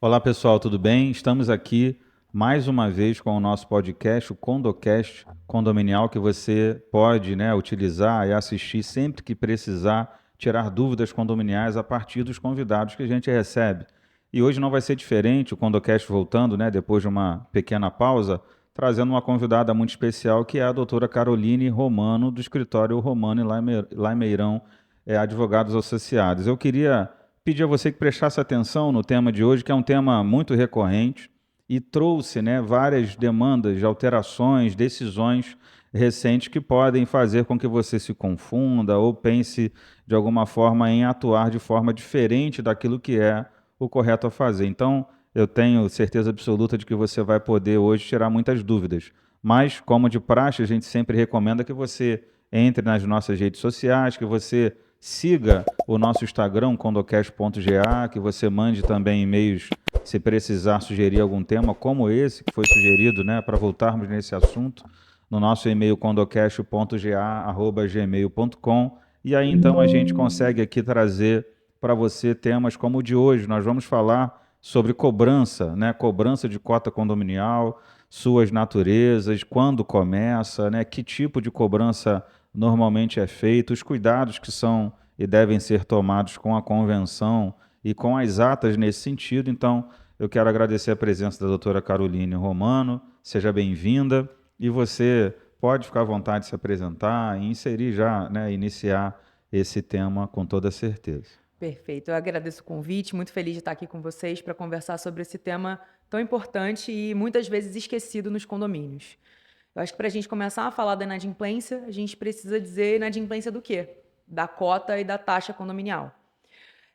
Olá pessoal, tudo bem? Estamos aqui mais uma vez com o nosso podcast, o Condocast Condominial, que você pode, utilizar e assistir sempre que precisar, tirar dúvidas condominiais a partir dos convidados que a gente recebe. E hoje não vai ser diferente, o Condocast voltando, depois de uma pequena pausa, trazendo uma convidada muito especial, que é a doutora Caroline Romano, do escritório Romano lá em Meirão, Advogados Associados. Eu queria pedir a você que prestasse atenção no tema de hoje, que é um tema muito recorrente e trouxe, várias demandas de alterações, decisões recentes que podem fazer com que você se confunda ou pense de alguma forma em atuar de forma diferente daquilo que é o correto a fazer. Então, eu tenho certeza absoluta de que você vai poder hoje tirar muitas dúvidas. Mas, como de praxe, a gente sempre recomenda que você entre nas nossas redes sociais, que você siga o nosso Instagram, condocast.ga, que você mande também e-mails se precisar sugerir algum tema como esse que foi sugerido, para voltarmos nesse assunto, no nosso e-mail condocast.ga@gmail.com. E aí então a gente consegue aqui trazer para você temas como o de hoje. Nós vamos falar sobre cobrança, cobrança de cota condominial, suas naturezas, quando começa, que tipo de cobrança normalmente é feito, os cuidados que são e devem ser tomados com a convenção e com as atas nesse sentido. Então, eu quero agradecer a presença da doutora Caroline Romano, seja bem-vinda, e você pode ficar à vontade de se apresentar e inserir já, iniciar esse tema com toda certeza. Perfeito, eu agradeço o convite, muito feliz de estar aqui com vocês para conversar sobre esse tema tão importante e muitas vezes esquecido nos condomínios. Eu acho que para a gente começar a falar da inadimplência, a gente precisa dizer inadimplência do quê? Da cota e da taxa condominial.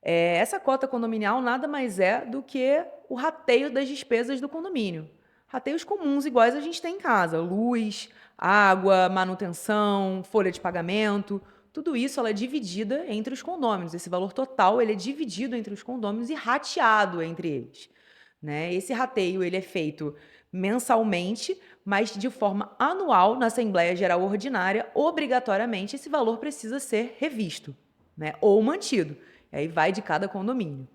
Essa cota condominial nada mais é do que o rateio das despesas do condomínio. Rateios comuns iguais a gente tem em casa, luz, água, manutenção, folha de pagamento, tudo isso ela é dividida entre os condôminos. Esse valor total ele é dividido entre os condôminos e rateado entre eles. Esse rateio ele é feito mensalmente, mas de forma anual na Assembleia Geral Ordinária, obrigatoriamente esse valor precisa ser revisto, ou mantido. Aí vai de cada condomínio.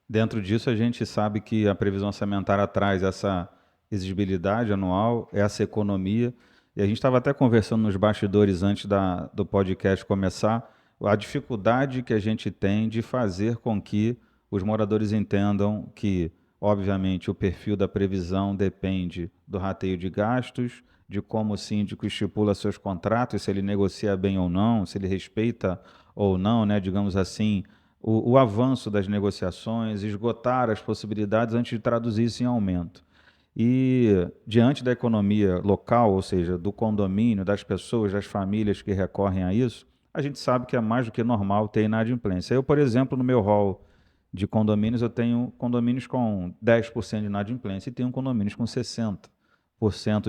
Dentro disso, a gente sabe que a previsão orçamentária traz essa exigibilidade anual, essa economia. E a gente estava até conversando nos bastidores antes do podcast começar, a dificuldade que a gente tem de fazer com que os moradores entendam que, obviamente, o perfil da previsão depende do rateio de gastos, de como o síndico estipula seus contratos, se ele negocia bem ou não, se ele respeita ou não, digamos assim, o avanço das negociações, esgotar as possibilidades antes de traduzir isso em aumento. E diante da economia local, ou seja, do condomínio, das pessoas, das famílias que recorrem a isso, a gente sabe que é mais do que normal ter inadimplência. Eu, por exemplo, no meu hall de condomínios, eu tenho condomínios com 10% de inadimplência e tenho condomínios com 60%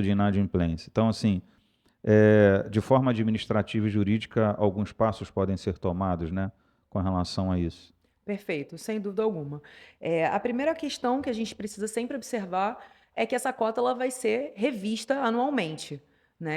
de inadimplência. Então, assim, de forma administrativa e jurídica, alguns passos podem ser tomados, com relação a isso. Perfeito, sem dúvida alguma. A primeira questão que a gente precisa sempre observar é que essa cota ela vai ser revista anualmente,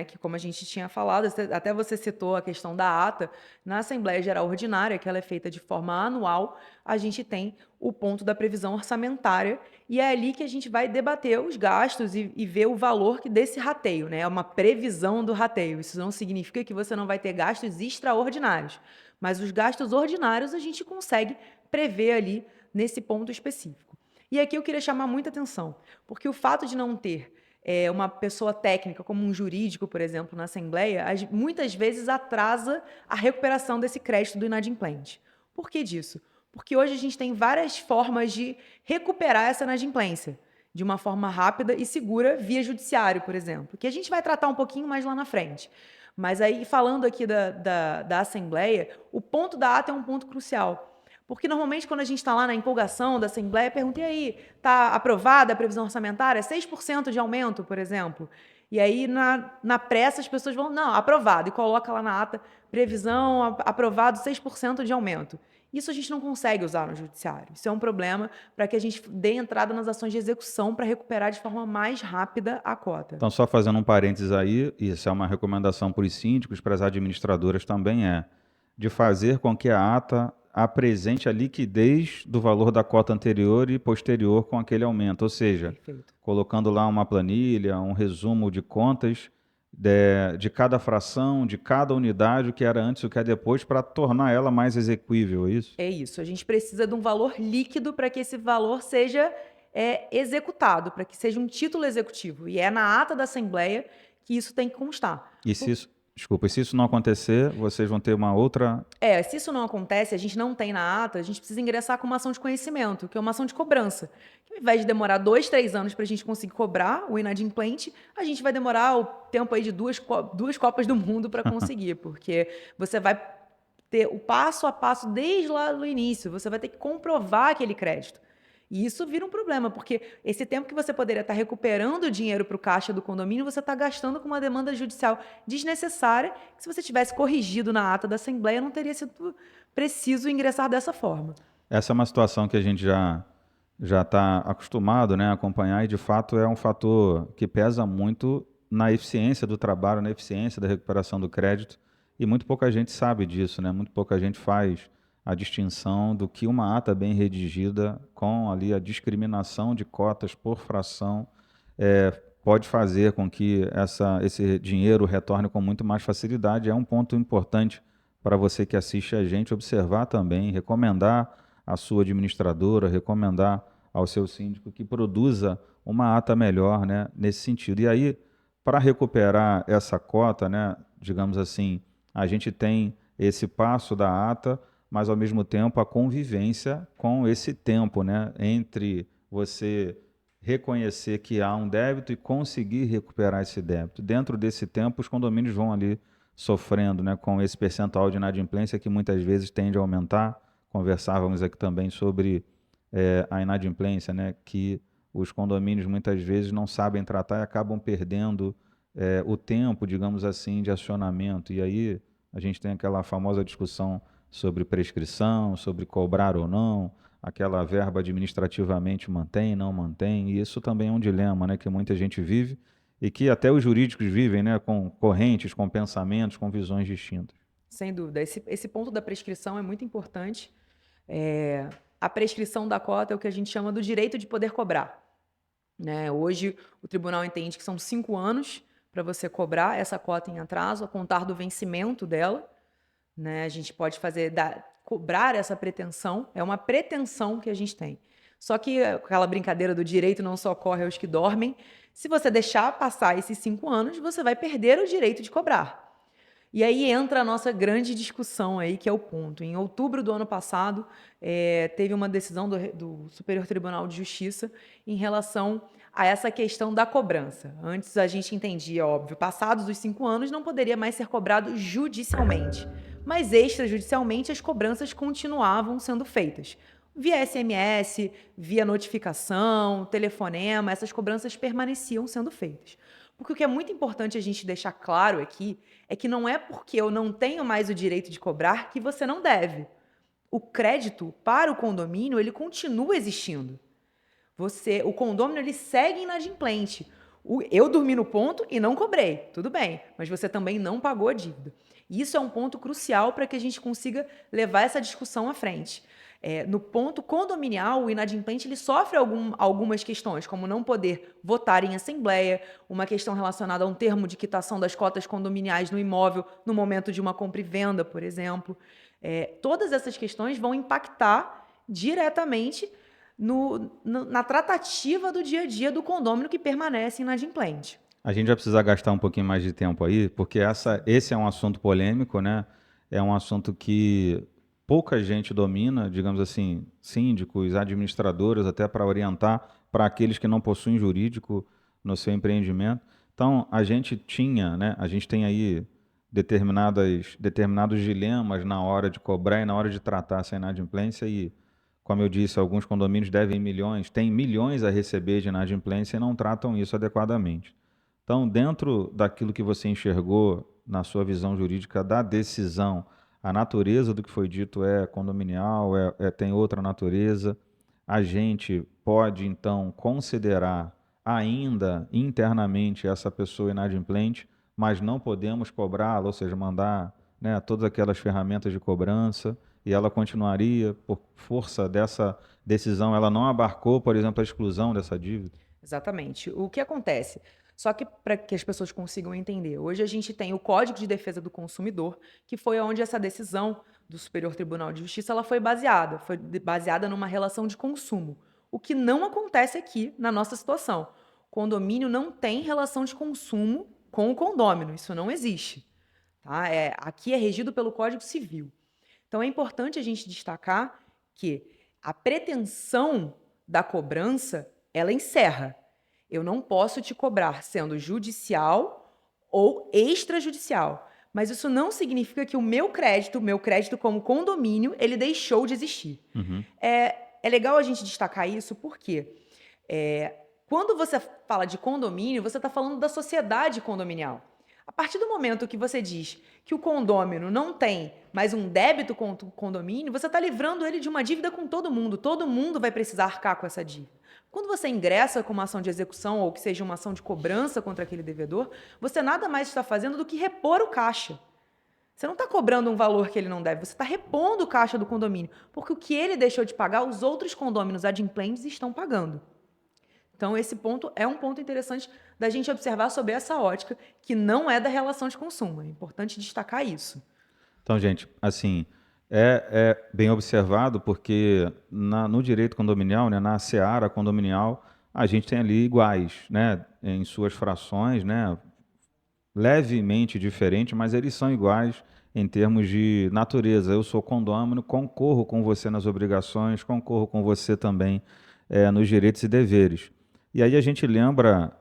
que como a gente tinha falado, até você citou a questão da ata, na Assembleia Geral Ordinária, que ela é feita de forma anual, a gente tem o ponto da previsão orçamentária e é ali que a gente vai debater os gastos e ver o valor desse rateio, É uma previsão do rateio. Isso não significa que você não vai ter gastos extraordinários, mas os gastos ordinários a gente consegue prever ali nesse ponto específico. E aqui eu queria chamar muita atenção, porque o fato de não ter uma pessoa técnica, como um jurídico, por exemplo, na Assembleia, muitas vezes atrasa a recuperação desse crédito do inadimplente. Por que disso? Porque hoje a gente tem várias formas de recuperar essa inadimplência, de uma forma rápida e segura via judiciário, por exemplo, que a gente vai tratar um pouquinho mais lá na frente. Mas aí, falando aqui da Assembleia, o ponto da ata é um ponto crucial. Porque normalmente quando a gente está lá na empolgação da Assembleia, pergunta, e aí, está aprovada a previsão orçamentária? 6% de aumento, por exemplo. E aí, na pressa, as pessoas vão, não, aprovado, e coloca lá na ata, previsão, aprovado 6% de aumento. Isso a gente não consegue usar no judiciário. Isso é um problema para que a gente dê entrada nas ações de execução para recuperar de forma mais rápida a cota. Então, só fazendo um parênteses aí, isso é uma recomendação para os síndicos, para as administradoras também de fazer com que a ata apresente a liquidez do valor da cota anterior e posterior com aquele aumento. Ou seja, Perfeito. colocando lá uma planilha, um resumo de contas de cada fração, de cada unidade, o que era antes e o que é depois, para tornar ela mais exequível, é isso? É isso. A gente precisa de um valor líquido para que esse valor seja executado, para que seja um título executivo. E é na ata da Assembleia que isso tem que constar. E se isso, desculpa, e se isso não acontecer, vocês vão ter uma outra. Se isso não acontece, a gente não tem na ata, a gente precisa ingressar com uma ação de conhecimento, que é uma ação de cobrança. Que ao invés de demorar 2, 3 anos para a gente conseguir cobrar o inadimplente, a gente vai demorar o tempo aí de duas Copas do Mundo para conseguir, porque você vai ter o passo a passo desde lá do início, você vai ter que comprovar aquele crédito. E isso vira um problema, porque esse tempo que você poderia estar recuperando o dinheiro para o caixa do condomínio, você está gastando com uma demanda judicial desnecessária, que se você tivesse corrigido na ata da Assembleia, não teria sido preciso ingressar dessa forma. Essa é uma situação que a gente já está acostumado, né, a acompanhar e, de fato, é um fator que pesa muito na eficiência do trabalho, na eficiência da recuperação do crédito, e muito pouca gente sabe disso, né? Muito pouca gente faz a distinção do que uma ata bem redigida, com ali a discriminação de cotas por fração, pode fazer com que esse dinheiro retorne com muito mais facilidade. É um ponto importante para você que assiste a gente observar também, recomendar à sua administradora, recomendar ao seu síndico que produza uma ata melhor, né, nesse sentido. E aí, para recuperar essa cota, né, digamos assim, a gente tem esse passo da ata, mas ao mesmo tempo a convivência com esse tempo, né, entre você reconhecer que há um débito e conseguir recuperar esse débito. Dentro desse tempo, os condomínios vão ali sofrendo, né, com esse percentual de inadimplência que muitas vezes tende a aumentar. Conversávamos aqui também sobre a inadimplência, né, que os condomínios muitas vezes não sabem tratar e acabam perdendo o tempo, digamos assim, de acionamento. E aí a gente tem aquela famosa discussão sobre prescrição, sobre cobrar ou não, aquela verba administrativamente mantém, não mantém, e isso também é um dilema, né, que muita gente vive e que até os jurídicos vivem, né, com correntes, com pensamentos, com visões distintas. Sem dúvida. Esse ponto da prescrição é muito importante. A prescrição da cota é o que a gente chama do direito de poder cobrar, né? Hoje, o tribunal entende que são 5 anos para você cobrar essa cota em atraso, a contar do vencimento dela, né? A gente pode cobrar essa pretensão, é uma pretensão que a gente tem. Só que aquela brincadeira do direito não socorre aos que dormem. Se você deixar passar esses 5 anos, você vai perder o direito de cobrar. E aí entra a nossa grande discussão aí, que é o ponto. Em outubro do ano passado, teve uma decisão do Superior Tribunal de Justiça em relação a essa questão da cobrança. Antes a gente entendia, óbvio, passados os 5 anos não poderia mais ser cobrado judicialmente. Mas extrajudicialmente as cobranças continuavam sendo feitas. Via SMS, via notificação, telefonema, essas cobranças permaneciam sendo feitas. Porque o que é muito importante a gente deixar claro aqui é que não é porque eu não tenho mais o direito de cobrar que você não deve. O crédito para o condomínio, ele continua existindo. O condomínio, ele segue inadimplente. Eu dormi no ponto e não cobrei, tudo bem, mas você também não pagou a dívida. E isso é um ponto crucial para que a gente consiga levar essa discussão à frente. No ponto condominial, o inadimplente ele sofre algumas questões, como não poder votar em assembleia, uma questão relacionada a um termo de quitação das cotas condominiais no imóvel no momento de uma compra e venda, por exemplo. Todas essas questões vão impactar diretamente na tratativa do dia a dia do condômino que permanece inadimplente. A gente vai precisar gastar um pouquinho mais de tempo aí, porque esse é um assunto polêmico, né? É um assunto que pouca gente domina, digamos assim, síndicos, administradores, até para orientar para aqueles que não possuem jurídico no seu empreendimento. Então, a gente tinha, né? A gente tem aí determinados dilemas na hora de cobrar e na hora de tratar essa inadimplência e, como eu disse, alguns condomínios devem milhões, têm milhões a receber de inadimplência e não tratam isso adequadamente. Então, dentro daquilo que você enxergou na sua visão jurídica da decisão, a natureza do que foi dito é condominial, tem outra natureza. A gente pode, então, considerar ainda internamente essa pessoa inadimplente, mas não podemos cobrá-la, ou seja, mandar, né, todas aquelas ferramentas de cobrança. e ela continuaria, por força dessa decisão, ela não abarcou, por exemplo, a exclusão dessa dívida? Exatamente. O que acontece? Só que para que as pessoas consigam entender, hoje a gente tem o Código de Defesa do Consumidor, que foi onde essa decisão do Superior Tribunal de Justiça ela foi baseada numa relação de consumo. O que não acontece aqui na nossa situação. Condomínio não tem relação de consumo com o condômino, isso não existe. Tá? Aqui é regido pelo Código Civil. Então é importante a gente destacar que a pretensão da cobrança, ela encerra. Eu não posso te cobrar sendo judicial ou extrajudicial. Mas isso não significa que o meu crédito como condomínio, ele deixou de existir. Uhum. É legal a gente destacar isso porque quando você fala de condomínio, você está falando da sociedade condominial. A partir do momento que você diz que o condômino não tem mais um débito com o condomínio, você está livrando ele de uma dívida com todo mundo vai precisar arcar com essa dívida. Quando você ingressa com uma ação de execução ou que seja uma ação de cobrança contra aquele devedor, você nada mais está fazendo do que repor o caixa. Você não está cobrando um valor que ele não deve, você está repondo o caixa do condomínio, porque o que ele deixou de pagar, os outros condôminos adimplentes estão pagando. Então, esse ponto é um ponto interessante da gente observar sobre essa ótica, que não é da relação de consumo. É importante destacar isso. Então, gente, assim, é bem observado porque no direito condominial, né, na seara condominial, a gente tem ali iguais, né, em suas frações, né, levemente diferentes, mas eles são iguais em termos de natureza. Eu sou condômino, concorro com você nas obrigações, concorro com você também nos direitos e deveres. E aí a gente lembra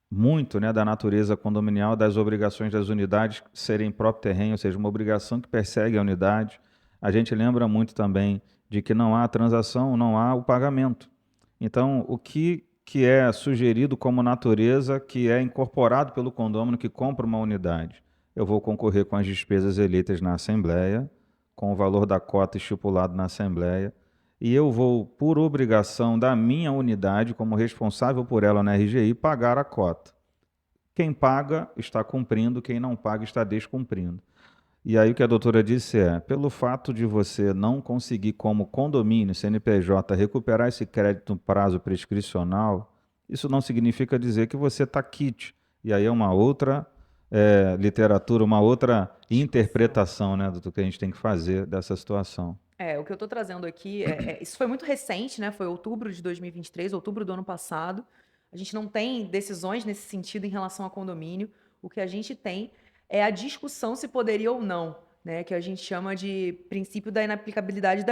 muito, né, da natureza condominial, das obrigações das unidades serem próprio terreno, ou seja, uma obrigação que persegue a unidade. A gente lembra muito também de que não há transação, não há o pagamento. Então, o que é sugerido como natureza, que é incorporado pelo condômino que compra uma unidade? Eu vou concorrer com as despesas eleitas na Assembleia, com o valor da cota estipulado na Assembleia, e eu vou, por obrigação da minha unidade, como responsável por ela na RGI, pagar a cota. Quem paga está cumprindo, quem não paga está descumprindo. E aí o que a doutora disse pelo fato de você não conseguir, como condomínio, CNPJ, recuperar esse crédito no prazo prescricional, isso não significa dizer que você está quite. E aí é uma outra literatura, uma outra interpretação, né, do que a gente tem que fazer dessa situação. O que eu estou trazendo aqui, isso foi muito recente, né? Foi outubro de 2023, outubro do ano passado. A gente não tem decisões nesse sentido em relação a condomínio. O que a gente tem é a discussão se poderia ou não, né? Que a gente chama de princípio da inaplicabilidade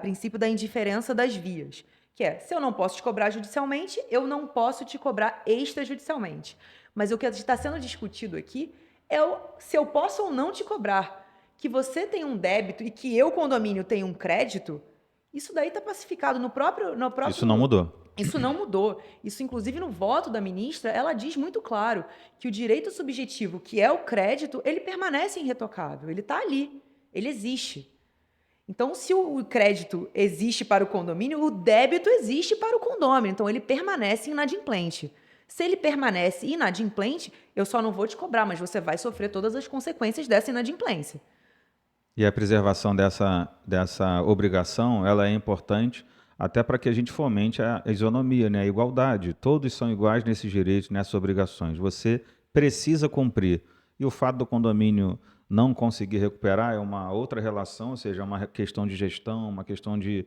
princípio da indiferença das vias. Que é, se eu não posso te cobrar judicialmente, eu não posso te cobrar extrajudicialmente. Mas o que está sendo discutido aqui é se eu posso ou não te cobrar. Que você tem um débito e que eu, condomínio, tenho um crédito, isso daí está pacificado no próprio... Isso não mudou. Isso não mudou. Isso, inclusive, no voto da ministra, ela diz muito claro que o direito subjetivo, que é o crédito, ele permanece irretocável, ele está ali, ele existe. Então, se o crédito existe para o condomínio, o débito existe para o condômino, então ele permanece inadimplente. Se ele permanece inadimplente, eu só não vou te cobrar, mas você vai sofrer todas as consequências dessa inadimplência. E a preservação dessa obrigação, ela é importante até para que a gente fomente a isonomia, né? A igualdade. Todos são iguais nesses direitos, nessas obrigações. Você precisa cumprir. E o fato do condomínio não conseguir recuperar é uma outra relação, ou seja, é uma questão de gestão, uma questão de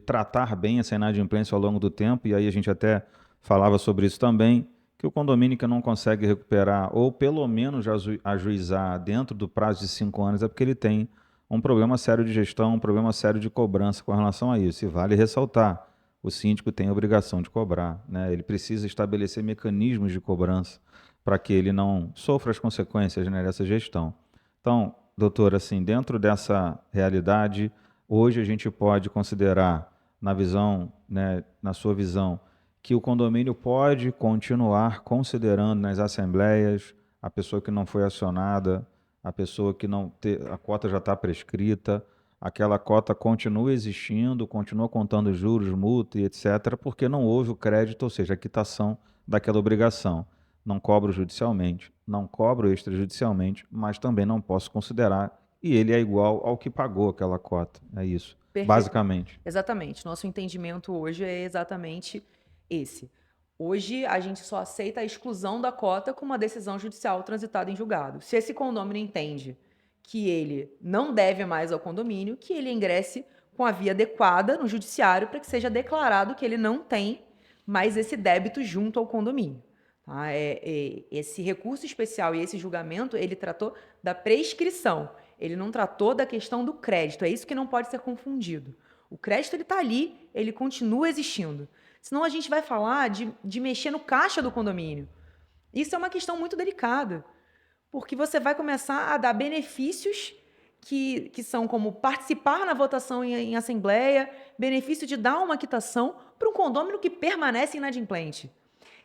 tratar bem essa inadimplência ao longo do tempo. E aí a gente até falava sobre isso também, que o condomínio que não consegue recuperar, ou pelo menos ajuizar dentro do prazo de 5 anos, é porque ele tem um problema sério de gestão, um problema sério de cobrança com relação a isso. E vale ressaltar, o síndico tem a obrigação de cobrar, né? Ele precisa estabelecer mecanismos de cobrança para que ele não sofra as consequências, né, dessa gestão. Então, doutor, assim, dentro dessa realidade, hoje a gente pode considerar, na visão, né, na sua visão, que o condomínio pode continuar considerando nas assembleias a pessoa que não foi acionada, a pessoa que não a cota já está prescrita, aquela cota continua existindo, continua contando juros, multa e etc., porque não houve o crédito, ou seja, a quitação daquela obrigação. Não cobro judicialmente, não cobro extrajudicialmente, mas também não posso considerar e ele é igual ao que pagou aquela cota. É isso, Perfeito. basicamente. Exatamente. Nosso entendimento hoje é exatamente esse. Hoje, a gente só aceita a exclusão da cota com uma decisão judicial transitada em julgado. Se esse condomínio entende que ele não deve mais ao condomínio, que ele ingresse com a via adequada no judiciário para que seja declarado que ele não tem mais esse débito junto ao condomínio. Tá? Esse recurso especial e esse julgamento, ele tratou da prescrição. Ele não tratou da questão do crédito. É isso que não pode ser confundido. O crédito ele está ali, ele continua existindo. Senão a gente vai falar de mexer no caixa do condomínio. Isso é uma questão muito delicada, porque você vai começar a dar benefícios que são como participar na votação em assembleia, benefício de dar uma quitação para um condomínio que permanece inadimplente.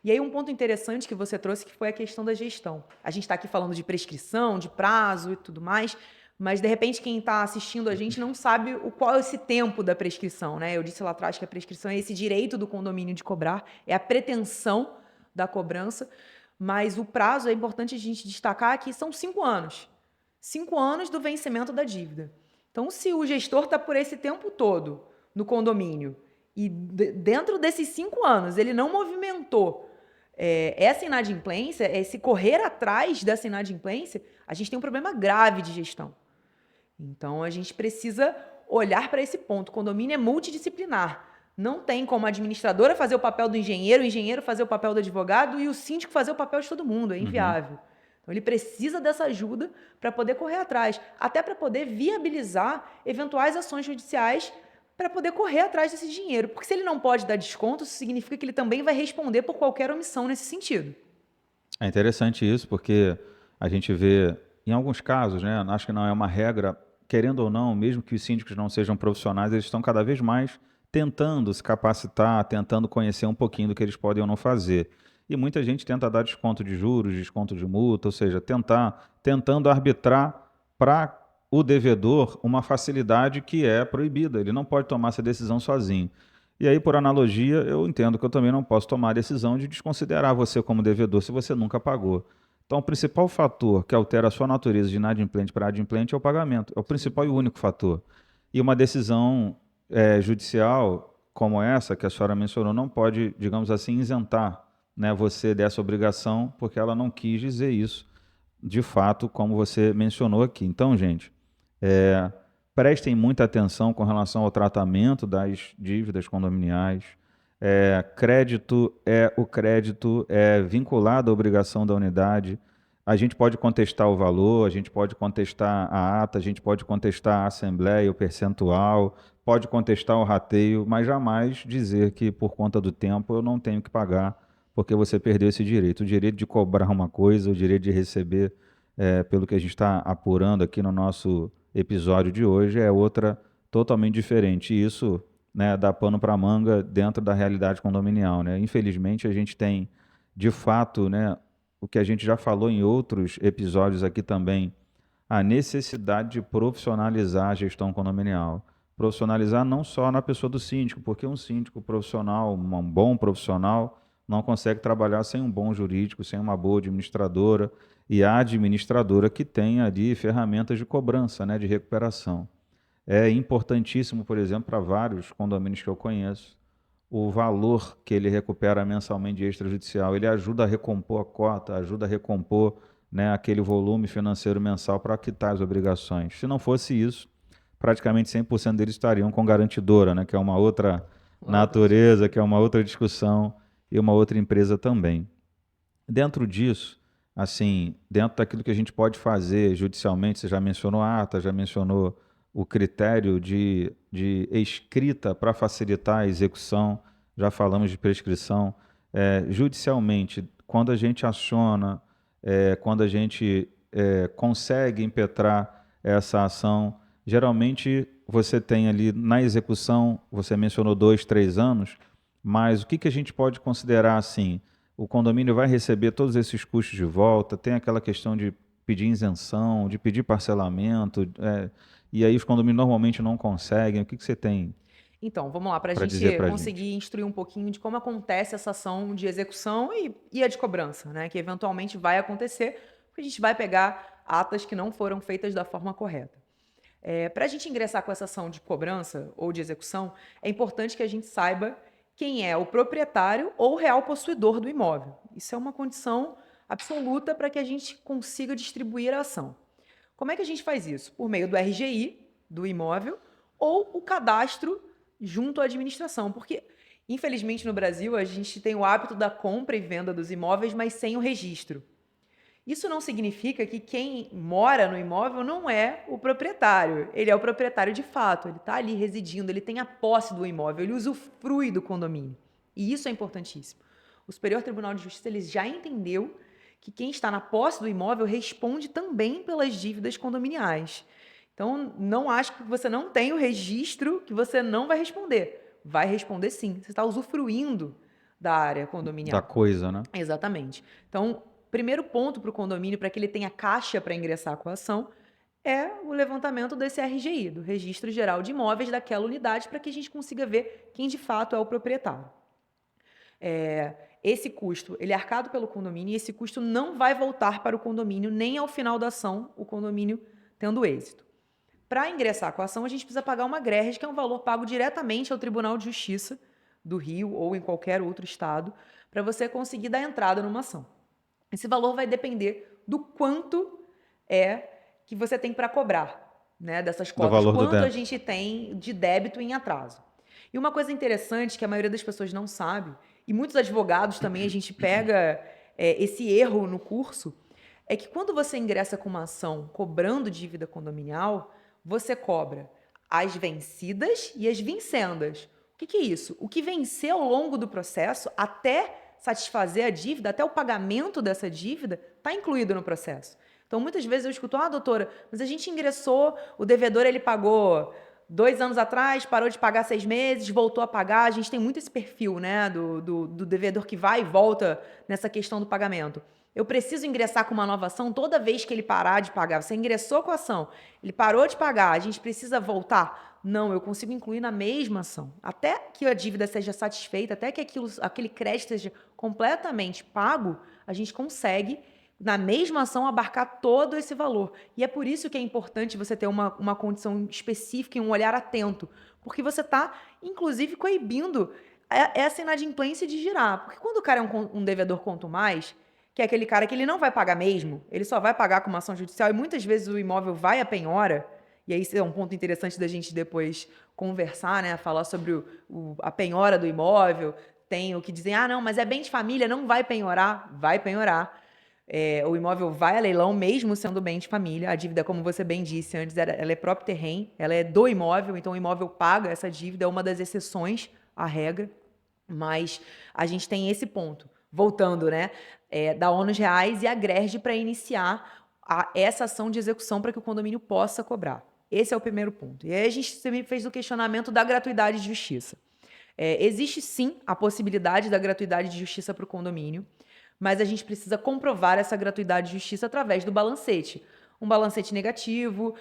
E aí um ponto interessante que você trouxe que foi a questão da gestão. A gente está aqui falando de prescrição, de prazo e tudo mais, mas de repente quem está assistindo a gente não sabe qual é esse tempo da prescrição, né? Eu disse lá atrás que a prescrição é esse direito do condomínio de cobrar, é a pretensão da cobrança, mas o prazo é importante a gente destacar que são 5 anos. 5 anos do vencimento da dívida. Então, se o gestor está por esse tempo todo no condomínio e dentro desses 5 anos ele não movimentou essa inadimplência, esse correr atrás dessa inadimplência, a gente tem um problema grave de gestão. Então, a gente precisa olhar para esse ponto. O condomínio é multidisciplinar. Não tem como a administradora fazer o papel do engenheiro, o engenheiro fazer o papel do advogado e o síndico fazer o papel de todo mundo. É inviável. Então, ele precisa dessa ajuda para poder correr atrás, até para poder viabilizar eventuais ações judiciais para poder correr atrás desse dinheiro. Porque se ele não pode dar desconto, isso significa que ele também vai responder por qualquer omissão nesse sentido. É interessante isso, porque a gente vê, em alguns casos, né, acho que não é uma regra, querendo ou não, mesmo que os síndicos não sejam profissionais, eles estão cada vez mais tentando se capacitar, tentando conhecer um pouquinho do que eles podem ou não fazer. E muita gente tenta dar desconto de juros, desconto de multa, ou seja, tentando arbitrar para o devedor uma facilidade que é proibida. Ele não pode tomar essa decisão sozinho. E aí, por analogia, eu entendo que eu também não posso tomar a decisão de desconsiderar você como devedor se você nunca pagou. Então, o principal fator que altera a sua natureza de inadimplente para adimplente é o pagamento. É o principal e único fator. E uma decisão judicial como essa, que a senhora mencionou, não pode, digamos assim, isentar, né, você dessa obrigação, porque ela não quis dizer isso, de fato, como você mencionou aqui. Então, gente, é, prestem muita atenção com relação ao tratamento das dívidas condominiais. O crédito é vinculado à obrigação da unidade. A gente pode contestar o valor, a gente pode contestar a ata, a gente pode contestar a assembleia, o percentual, pode contestar o rateio, mas jamais dizer que por conta do tempo eu não tenho que pagar porque você perdeu esse direito. O direito de cobrar uma coisa, o direito de receber, pelo que a gente está apurando aqui no nosso episódio de hoje, é outra totalmente diferente. E isso, né, dá pano para manga dentro da realidade condominial, né? Infelizmente, a gente tem, de fato, né, o que a gente já falou em outros episódios aqui também, a necessidade de profissionalizar a gestão condominial. Profissionalizar não só na pessoa do síndico, porque um síndico profissional, um bom profissional, não consegue trabalhar sem um bom jurídico, sem uma boa administradora, e a administradora que tem ali ferramentas de cobrança, né, de recuperação. É importantíssimo, por exemplo, para vários condomínios que eu conheço, o valor que ele recupera mensalmente de extrajudicial. Ele ajuda a recompor a cota, ajuda a recompor, né, aquele volume financeiro mensal para quitar as obrigações. Se não fosse isso, praticamente 100% deles estariam com garantidora, né, que é uma outra natureza, que é uma outra discussão e uma outra empresa também. Dentro disso, assim, dentro daquilo que a gente pode fazer judicialmente, você já mencionou a ata, já mencionou o critério de escrita para facilitar a execução, já falamos de prescrição. Judicialmente, quando a gente aciona, quando a gente consegue impetrar essa ação, geralmente você tem ali na execução, você mencionou 2, 3 anos, mas o que a gente pode considerar assim? O condomínio vai receber todos esses custos de volta, tem aquela questão de pedir isenção, de pedir parcelamento, e aí os condomínios normalmente não conseguem. O que você tem Então, vamos lá, para a para dizer gente para a gente? conseguir instruir um pouquinho de como acontece essa ação de execução e a de cobrança, né? Que eventualmente vai acontecer, porque a gente vai pegar atas que não foram feitas da forma correta. Para a gente ingressar com essa ação de cobrança ou de execução, é importante que a gente saiba quem é o proprietário ou real possuidor do imóvel. Isso é uma condição absoluta para que a gente consiga distribuir a ação. Como é que a gente faz isso? Por meio do RGI do imóvel ou o cadastro junto à administração, porque infelizmente no Brasil a gente tem o hábito da compra e venda dos imóveis, mas sem o registro. Isso não significa que quem mora no imóvel não é o proprietário. Ele é o proprietário de fato, ele está ali residindo, ele tem a posse do imóvel, ele usufrui do condomínio. E isso é importantíssimo. O Superior Tribunal de Justiça ele já entendeu que quem está na posse do imóvel responde também pelas dívidas condominiais. Então, não acho que você não tem o registro que você não vai responder. Vai responder sim. Você está usufruindo da área Da condominial. coisa, né? Exatamente. Então, primeiro ponto para o condomínio, para que ele tenha caixa para ingressar com a ação, é o levantamento desse RGI, do Registro Geral de Imóveis daquela unidade, para que a gente consiga ver quem de fato é o proprietário. Esse custo, ele é arcado pelo condomínio e esse custo não vai voltar para o condomínio nem ao final da ação, o condomínio tendo êxito. Para ingressar com a ação, a gente precisa pagar uma GRERES, que é um valor pago diretamente ao Tribunal de Justiça do Rio ou em qualquer outro estado, para você conseguir dar entrada numa ação. Esse valor vai depender do quanto é que você tem para cobrar, né, dessas Do cotas, valor do quanto a débito. gente tem de débito em atraso. E uma coisa interessante que a maioria das pessoas não sabe, e muitos advogados também a gente pega esse erro no curso, é que quando você ingressa com uma ação cobrando dívida condominial, você cobra as vencidas e as vincendas. O que é isso? O que vencer ao longo do processo, até satisfazer a dívida, até o pagamento dessa dívida, está incluído no processo. Então, muitas vezes eu escuto, doutora, mas a gente ingressou, o devedor ele pagou 2 anos atrás, parou de pagar 6 meses, voltou a pagar. A gente tem muito esse perfil, né, do devedor que vai e volta nessa questão do pagamento. Eu preciso ingressar com uma nova ação toda vez que ele parar de pagar. Você ingressou com a ação, ele parou de pagar, a gente precisa voltar? Não, eu consigo incluir na mesma ação. Até que a dívida seja satisfeita, até que aquele crédito seja completamente pago, a gente consegue, na mesma ação, abarcar todo esse valor. E é por isso que é importante você ter uma condição específica e um olhar atento, porque você está, inclusive, coibindo essa inadimplência de girar. Porque quando o cara é um devedor quanto mais, que é aquele cara que ele não vai pagar mesmo, ele só vai pagar com uma ação judicial, e muitas vezes o imóvel vai à penhora, e aí isso é um ponto interessante da gente depois conversar, né? Falar sobre a penhora do imóvel. Tem o que dizem, não, mas é bem de família, não vai penhorar. Vai penhorar. O imóvel vai a leilão, mesmo sendo bem de família. A dívida, como você bem disse antes, ela é próprio terreno, ela é do imóvel, então o imóvel paga essa dívida, é uma das exceções à regra. Mas a gente tem esse ponto. Voltando, né? Da ônus reais e a GRERD para iniciar essa ação de execução para que o condomínio possa cobrar. Esse é o primeiro ponto. E aí a gente também fez o questionamento da gratuidade de justiça. Existe sim a possibilidade da gratuidade de justiça para o condomínio, mas a gente precisa comprovar essa gratuidade de justiça através do balancete. Um balancete negativo,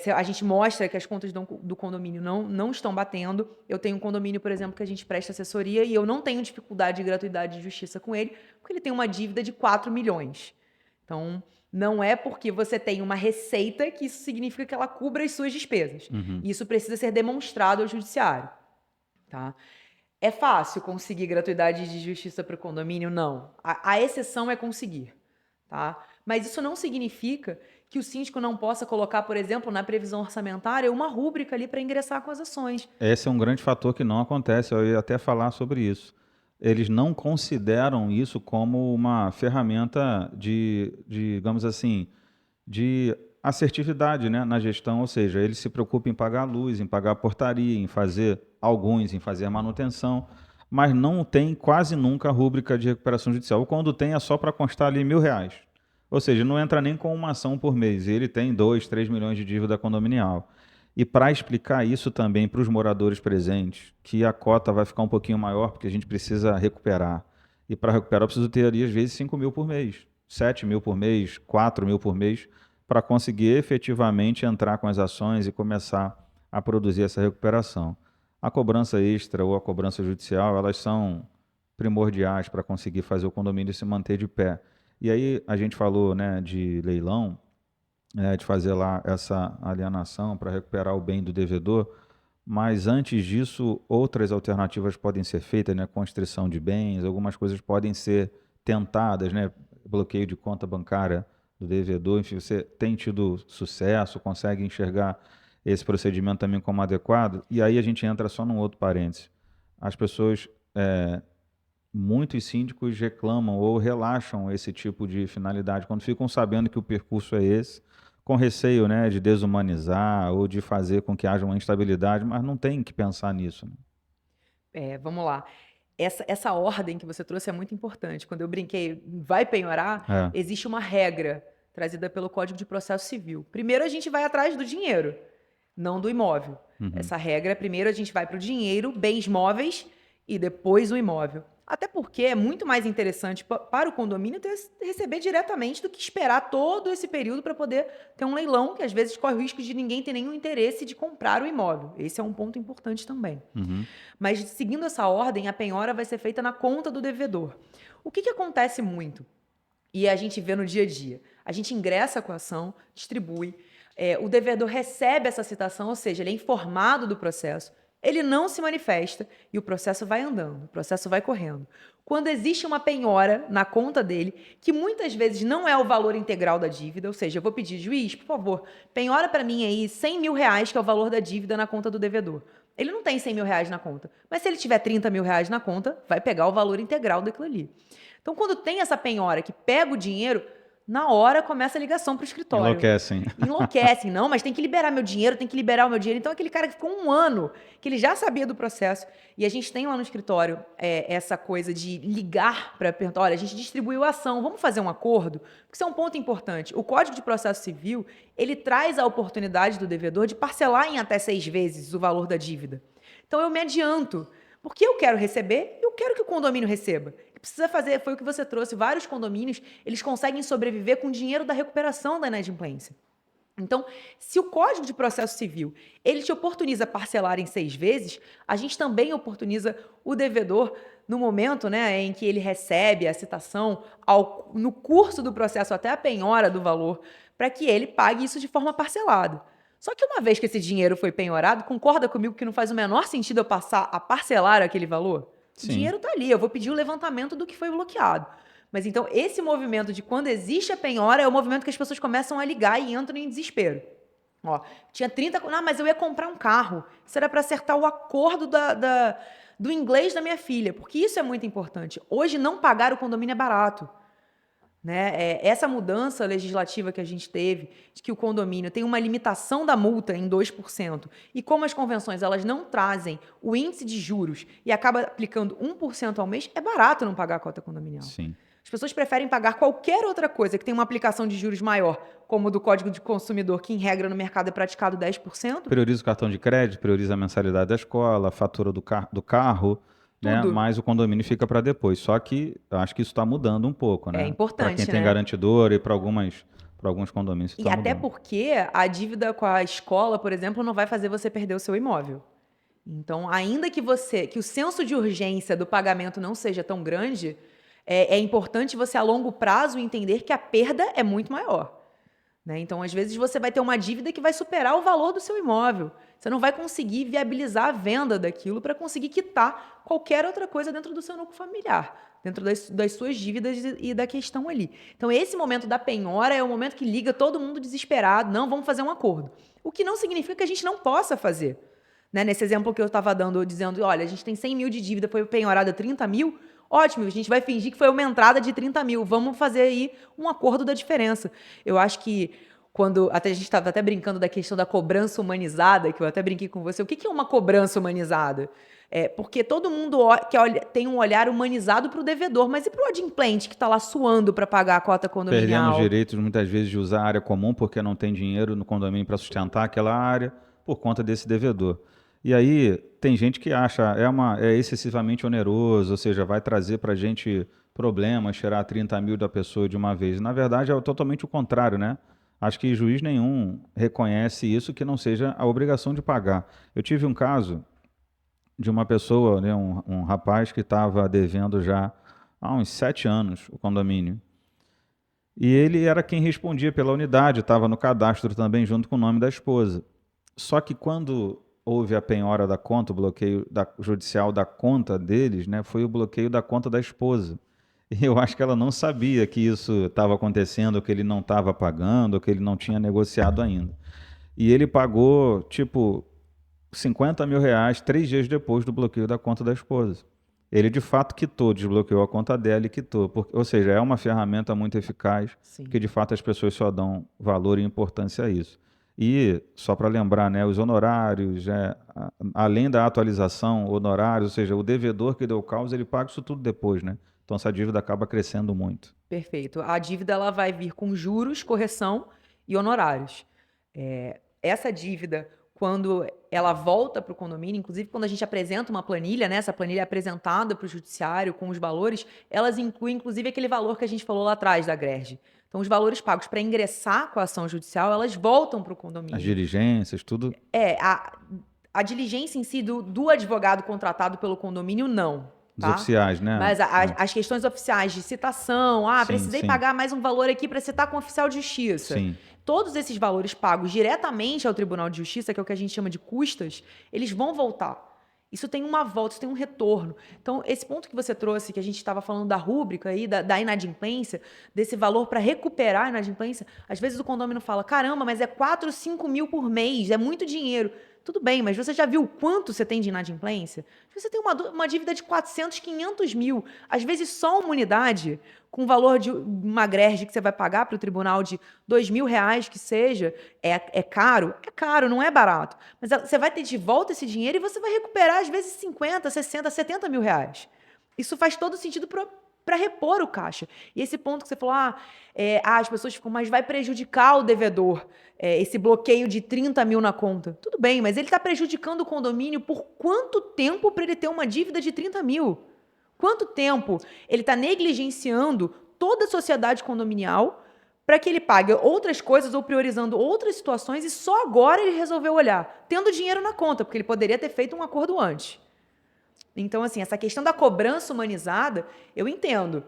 se a gente mostra que as contas do condomínio não estão batendo. Eu tenho um condomínio, por exemplo, que a gente presta assessoria e eu não tenho dificuldade de gratuidade de justiça com ele, porque ele tem uma dívida de 4 milhões. Então, não é porque você tem uma receita que isso significa que ela cubra as suas despesas. Isso precisa ser demonstrado ao judiciário. Tá? É fácil conseguir gratuidade de justiça para o condomínio? Não. A exceção é conseguir. Tá? Mas isso não significa que o síndico não possa colocar, por exemplo, na previsão orçamentária, uma rúbrica ali para ingressar com as ações. Esse é um grande fator que não acontece, eu ia até falar sobre isso. Eles não consideram isso como uma ferramenta digamos assim, de assertividade, né, na gestão, ou seja, eles se preocupam em pagar a luz, em pagar a portaria, em fazer a manutenção, mas não tem quase nunca rúbrica de recuperação judicial. Ou quando tem, é só para constar ali R$ 1.000. Ou seja, não entra nem com uma ação por mês. Ele tem 2, 3 milhões de dívida condominial. E para explicar isso também para os moradores presentes, que a cota vai ficar um pouquinho maior, porque a gente precisa recuperar. E para recuperar, eu preciso ter ali, às vezes, 5 mil por mês, 7 mil por mês, 4 mil por mês, para conseguir efetivamente entrar com as ações e começar a produzir essa recuperação. A cobrança extra ou a cobrança judicial, elas são primordiais para conseguir fazer o condomínio se manter de pé. E aí a gente falou, né, de leilão, de fazer lá essa alienação para recuperar o bem do devedor, mas antes disso, outras alternativas podem ser feitas, né? Constrição de bens, algumas coisas podem ser tentadas, né? Bloqueio de conta bancária do devedor, enfim, você tem tido sucesso, consegue enxergar esse procedimento também como adequado? E aí a gente entra só num outro parênteses. As pessoas, muitos síndicos reclamam ou relaxam esse tipo de finalidade quando ficam sabendo que o percurso é esse, com receio, né, de desumanizar ou de fazer com que haja uma instabilidade, mas não tem que pensar nisso, né? Vamos lá. Essa ordem que você trouxe é muito importante. Quando eu brinquei, vai penhorar, É. existe uma regra trazida pelo Código de Processo Civil. Primeiro a gente vai atrás do dinheiro, não do imóvel. Uhum. Essa regra, primeiro a gente vai para o dinheiro, bens móveis e depois o imóvel. Até porque é muito mais interessante para o condomínio receber diretamente do que esperar todo esse período para poder ter um leilão, que às vezes corre o risco de ninguém ter nenhum interesse de comprar o imóvel. Esse é um ponto importante também. Uhum. Mas seguindo essa ordem, a penhora vai ser feita na conta do devedor. O que acontece muito? E a gente vê no dia a dia. A gente ingressa com a ação, distribui, o devedor recebe essa citação, ou seja, ele é informado do processo, ele não se manifesta e o processo vai andando, o processo vai correndo. Quando existe uma penhora na conta dele, que muitas vezes não é o valor integral da dívida, ou seja, eu vou pedir, juiz, por favor, penhora para mim aí R$100 mil, que é o valor da dívida na conta do devedor. Ele não tem R$100 mil na conta, mas se ele tiver R$30 mil na conta, vai pegar o valor integral daquilo ali. Então, quando tem essa penhora que pega o dinheiro, na hora começa a ligação para o escritório. Enlouquecem. Enlouquecem, não, mas tem que liberar meu dinheiro, tem que liberar o meu dinheiro. Então, aquele cara que ficou um ano, que ele já sabia do processo, e a gente tem lá no escritório essa coisa de ligar para perguntar, olha, a gente distribuiu a ação, vamos fazer um acordo? Porque isso é um ponto importante. O Código de Processo Civil, ele traz a oportunidade do devedor de parcelar em até 6 vezes o valor da dívida. Então, eu me adianto, porque eu quero receber, eu quero que o condomínio receba. Precisa fazer, foi o que você trouxe, vários condomínios, eles conseguem sobreviver com o dinheiro da recuperação da inadimplência. Então, se o Código de Processo Civil, ele te oportuniza parcelar em 6 vezes, a gente também oportuniza o devedor no momento, né, em que ele recebe a citação, no curso do processo até a penhora do valor, para que ele pague isso de forma parcelada. Só que uma vez que esse dinheiro foi penhorado, concorda comigo que não faz o menor sentido eu passar a parcelar aquele valor? O Sim. dinheiro está ali, eu vou pedir o levantamento do que foi bloqueado. Mas então, esse movimento de quando existe a penhora é o movimento que as pessoas começam a ligar e entram em desespero. Ó, tinha 30... Não, mas eu ia comprar um carro. Isso era para acertar o acordo do inglês da minha filha, porque isso é muito importante. Hoje, não pagar o condomínio é barato. Né? Essa mudança legislativa que a gente teve, de que o condomínio tem uma limitação da multa em 2%, e como as convenções elas não trazem o índice de juros e acaba aplicando 1% ao mês, é barato não pagar a cota condominial. Sim. As pessoas preferem pagar qualquer outra coisa que tem uma aplicação de juros maior, como o do Código de Consumidor, que em regra no mercado é praticado 10%. Prioriza o cartão de crédito, prioriza a mensalidade da escola, a fatura do carro, né? Tudo. Mas o condomínio fica para depois. Só que eu acho que isso está mudando um pouco, né? É importante, para quem tem né? garantidor e para alguns condomínios isso E está até mudando. porque a dívida com a escola, por exemplo, não vai fazer você perder o seu imóvel. Então, ainda que o senso de urgência do pagamento não seja tão grande, é importante você, a longo prazo, entender que a perda é muito maior. Né? Então, às vezes, você vai ter uma dívida que vai superar o valor do seu imóvel. Você não vai conseguir viabilizar a venda daquilo para conseguir quitar qualquer outra coisa dentro do seu núcleo familiar, dentro das suas dívidas e da questão ali. Então, esse momento da penhora é o momento que liga todo mundo desesperado. Não, vamos fazer um acordo. O que não significa que a gente não possa fazer. Né? Nesse exemplo que eu estava dando, dizendo, olha, a gente tem 100 mil de dívida, foi penhorada 30 mil, ótimo, a gente vai fingir que foi uma entrada de 30 mil, vamos fazer aí um acordo da diferença. Eu acho que até a gente estava até brincando da questão da cobrança humanizada, que eu até brinquei com você, o que é uma cobrança humanizada? Porque todo mundo tem um olhar humanizado para o devedor, mas e para o adimplente que está lá suando para pagar a cota condominial? Perdendo os direitos, muitas vezes, de usar a área comum, porque não tem dinheiro no condomínio para sustentar aquela área, por conta desse devedor. E aí, tem gente que acha é excessivamente oneroso, ou seja, vai trazer para a gente problemas, tirar 30 mil da pessoa de uma vez. Na verdade, é totalmente o contrário, né? Acho que juiz nenhum reconhece isso que não seja a obrigação de pagar. Eu tive um caso de uma pessoa, né, um rapaz que estava devendo já há uns 7 anos o condomínio. E ele era quem respondia pela unidade, estava no cadastro também junto com o nome da esposa. Só que quando houve a penhora da conta, o bloqueio judicial da conta deles, né, foi o bloqueio da conta da esposa. E eu acho que ela não sabia que isso estava acontecendo, que ele não estava pagando, que ele não tinha negociado ainda. E ele pagou, tipo, R$ 50.000 3 dias depois do bloqueio da conta da esposa. Ele de fato quitou, desbloqueou a conta dela e quitou. Ou seja, é uma ferramenta muito eficaz, Sim. que de fato as pessoas só dão valor e importância a isso. E, só para lembrar, né, os honorários, além da atualização, honorários, ou seja, o devedor que deu causa, ele paga isso tudo depois, né? Então essa dívida acaba crescendo muito. Perfeito. A dívida ela vai vir com juros, correção e honorários. Essa dívida, quando ela volta para o condomínio, inclusive quando a gente apresenta uma planilha, né, essa planilha é apresentada para o judiciário com os valores, elas incluem inclusive aquele valor que a gente falou lá atrás da greve. Então, os valores pagos para ingressar com a ação judicial, elas voltam para o As condomínio. diligências, tudo. A diligência em si do advogado contratado pelo condomínio, não. Dos Tá? oficiais, né? Mas as questões oficiais de citação, Sim, precisei sim, pagar mais um valor aqui para citar com o oficial de justiça. sim. Todos esses valores pagos diretamente ao Tribunal de Justiça, que é o que a gente chama de custas, eles vão voltar. Isso tem uma volta, isso tem um retorno. Então, esse ponto que você trouxe, que a gente estava falando da rúbrica aí, da inadimplência, desse valor para recuperar a inadimplência, às vezes o condomínio fala, caramba, mas é 4, 5 mil por mês, é muito dinheiro. Tudo bem, mas você já viu quanto você tem de inadimplência? Você tem uma dívida de 400, 500 mil. Às vezes só uma unidade, com o valor de uma grege que você vai pagar para o tribunal de R$ 2.000 que seja, é caro? É caro, não é barato. Mas você vai ter de volta esse dinheiro e você vai recuperar às vezes 50, 60, 70 mil reais. Isso faz todo sentido para repor o caixa. E esse ponto que você falou, as pessoas ficam, mas vai prejudicar o devedor, esse bloqueio de 30 mil na conta. Tudo bem, mas ele está prejudicando o condomínio por quanto tempo para ele ter uma dívida de 30 mil? Quanto tempo ele está negligenciando toda a sociedade condominial para que ele pague outras coisas ou priorizando outras situações e só agora ele resolveu olhar, tendo dinheiro na conta, porque ele poderia ter feito um acordo antes. Então, assim, essa questão da cobrança humanizada, eu entendo.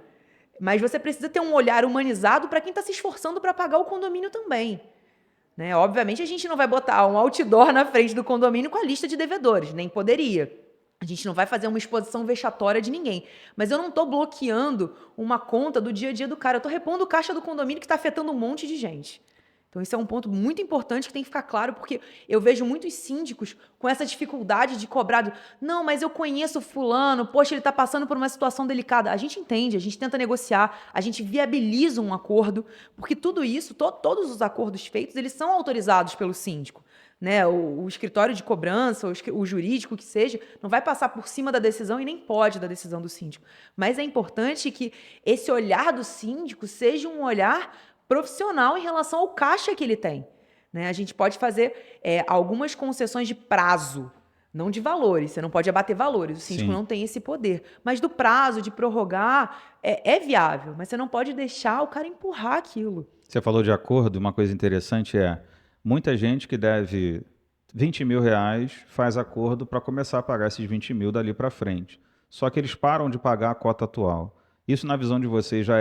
Mas você precisa ter um olhar humanizado para quem está se esforçando para pagar o condomínio também. Né? Obviamente, a gente não vai botar um outdoor na frente do condomínio com a lista de devedores, nem poderia. A gente não vai fazer uma exposição vexatória de ninguém. Mas eu não estou bloqueando uma conta do dia a dia do cara. Eu estou repondo o caixa do condomínio que está afetando um monte de gente. Então, isso é um ponto muito importante que tem que ficar claro, porque eu vejo muitos síndicos com essa dificuldade de cobrar. Não, mas eu conheço fulano, poxa, ele está passando por uma situação delicada. A gente entende, a gente tenta negociar, a gente viabiliza um acordo, porque tudo isso, todos os acordos feitos, eles são autorizados pelo síndico. Né? O escritório de cobrança, o jurídico que seja, não vai passar por cima da decisão e nem pode da decisão do síndico. Mas é importante que esse olhar do síndico seja um olhar profissional em relação ao caixa que ele tem. Né? A gente pode fazer algumas concessões de prazo, não de valores. Você não pode abater valores, o síndico não tem esse poder. Mas do prazo, de prorrogar, é viável, mas você não pode deixar o cara empurrar aquilo. Você falou de acordo, uma coisa interessante muita gente que deve R$ 20.000 faz acordo para começar a pagar esses 20 mil dali para frente. Só que eles param de pagar a cota atual. Isso, na visão de vocês, já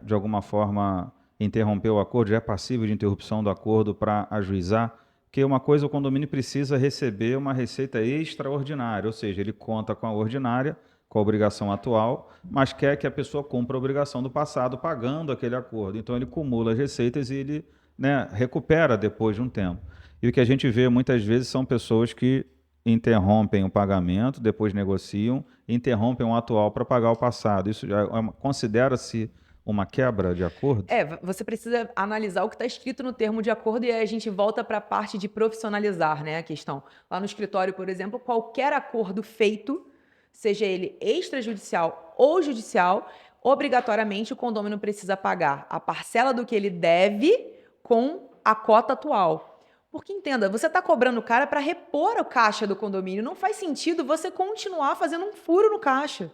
de alguma forma, interromper o acordo, já é passível de interrupção do acordo para ajuizar? Porque uma coisa, o condomínio precisa receber uma receita extraordinária, ou seja, ele conta com a ordinária, com a obrigação atual, mas quer que a pessoa cumpra a obrigação do passado pagando aquele acordo. Então ele acumula as receitas e ele, né, recupera depois de um tempo. E o que a gente vê muitas vezes são pessoas que interrompem o pagamento, depois negociam, interrompem o atual para pagar o passado. Isso já considera-se uma quebra de acordo? Você precisa analisar o que está escrito no termo de acordo e aí a gente volta para a parte de profissionalizar, né, a questão. Lá no escritório, por exemplo, qualquer acordo feito, seja ele extrajudicial ou judicial, obrigatoriamente o condomínio precisa pagar a parcela do que ele deve com a cota atual. Porque entenda, você está cobrando o cara para repor o caixa do condomínio. Não faz sentido você continuar fazendo um furo no caixa.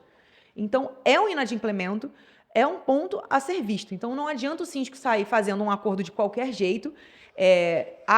Então, é um inadimplemento. é um ponto a ser visto. Então, não adianta o síndico sair fazendo um acordo de qualquer jeito.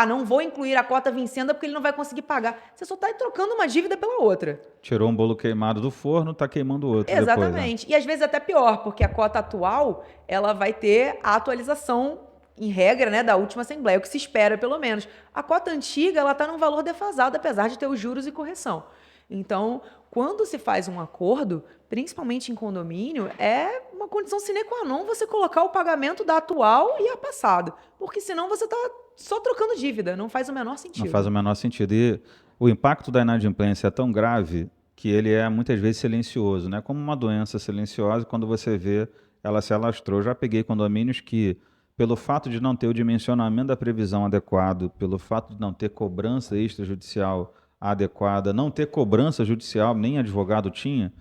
Não vou incluir a cota vincenda porque ele não vai conseguir pagar. Você só está trocando uma dívida pela outra. Tirou um bolo queimado do forno, está queimando o outro depois. Né? Exatamente. E às vezes até pior, porque a cota atual, ela vai ter a atualização em regra, né, da última assembleia, o que se espera pelo menos. A cota antiga, ela está num valor defasado, apesar de ter os juros e correção. Então, quando se faz um acordo, principalmente em condomínio, é uma condição sine qua non você colocar o pagamento da atual e a passada, porque senão você está só trocando dívida, não faz o menor sentido. Não faz o menor sentido. E o impacto da inadimplência é tão grave que ele é muitas vezes silencioso, né? Como uma doença silenciosa, quando você vê, ela se alastrou. Já peguei condomínios que, pelo fato de não ter o dimensionamento da previsão adequado, pelo fato de não ter cobrança extrajudicial adequada, não ter cobrança judicial, nem advogado tinha,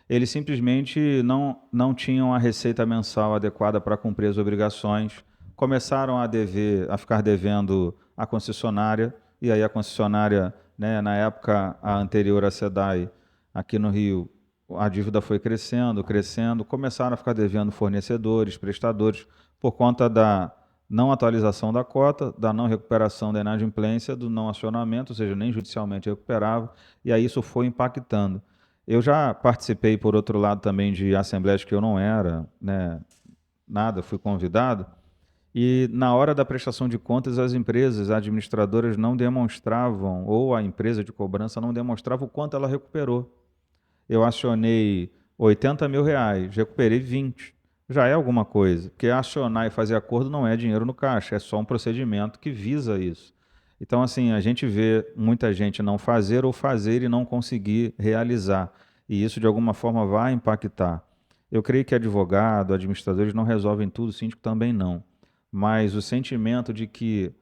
eles simplesmente não tinham a receita mensal adequada para cumprir as obrigações, começaram a ficar devendo à concessionária, e aí a concessionária, né, na época a anterior à SEDAI, aqui no Rio, a dívida foi crescendo, começaram a ficar devendo fornecedores, prestadores, por conta da não atualização da cota, da não recuperação da inadimplência, do não acionamento, ou seja, nem judicialmente recuperava, e aí isso foi impactando. Eu já participei, por outro lado, também de assembleias que eu não era, né, nada, fui convidado, e na hora da prestação de contas, as empresas administradoras não demonstravam, ou a empresa de cobrança não demonstrava o quanto ela recuperou. Eu acionei R$ 80.000, recuperei 20. Já é alguma coisa, porque acionar e fazer acordo não é dinheiro no caixa, é só um procedimento que visa isso. Então, assim, a gente vê muita gente não fazer ou fazer e não conseguir realizar, e isso de alguma forma vai impactar. Eu creio que advogado, administradores não resolvem tudo, síndico também não, mas o sentimento de que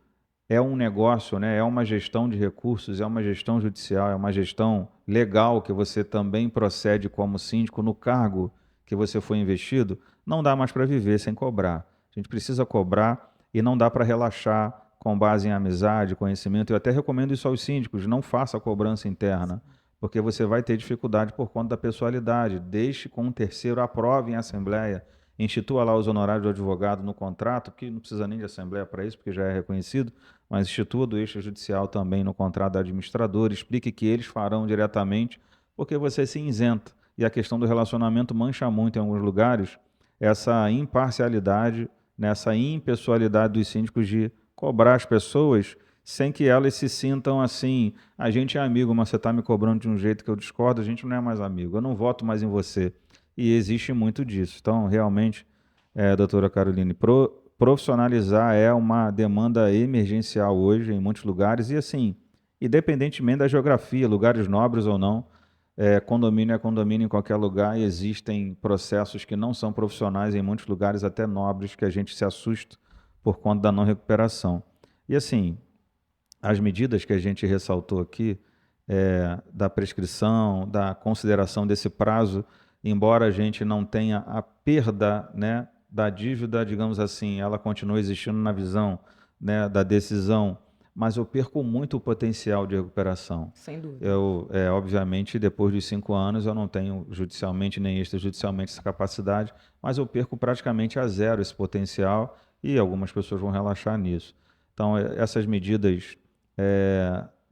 é um negócio, né? É uma gestão de recursos, é uma gestão judicial, é uma gestão legal que você também procede como síndico no cargo que você foi investido, não dá mais para viver sem cobrar. A gente precisa cobrar e não dá para relaxar com base em amizade, conhecimento. Eu até recomendo isso aos síndicos, não faça cobrança interna, porque você vai ter dificuldade por conta da pessoalidade. Deixe com um terceiro, aprove em assembleia, institua lá os honorários do advogado no contrato, que não precisa nem de assembleia para isso, porque já é reconhecido, mas institua do extrajudicial também no contrato da administradora, explique que eles farão diretamente, porque você se isenta. E a questão do relacionamento mancha muito em alguns lugares essa imparcialidade, nessa impessoalidade dos síndicos de cobrar as pessoas sem que elas se sintam assim, a gente é amigo, mas você está me cobrando de um jeito que eu discordo, a gente não é mais amigo, eu não voto mais em você. E existe muito disso. Então, realmente, doutora Caroline, profissionalizar é uma demanda emergencial hoje em muitos lugares e assim, independentemente da geografia, lugares nobres ou não, condomínio é condomínio em qualquer lugar e existem processos que não são profissionais em muitos lugares, até nobres, que a gente se assusta por conta da não recuperação. E assim, as medidas que a gente ressaltou aqui, da prescrição, da consideração desse prazo, embora a gente não tenha a perda, né, da dívida, digamos assim, ela continua existindo na visão, né, da decisão, mas eu perco muito o potencial de recuperação. Sem dúvida. Obviamente, depois dos 5 anos, eu não tenho judicialmente nem extrajudicialmente essa capacidade, mas eu perco praticamente a zero esse potencial e algumas pessoas vão relaxar nisso. Então, essas medidas,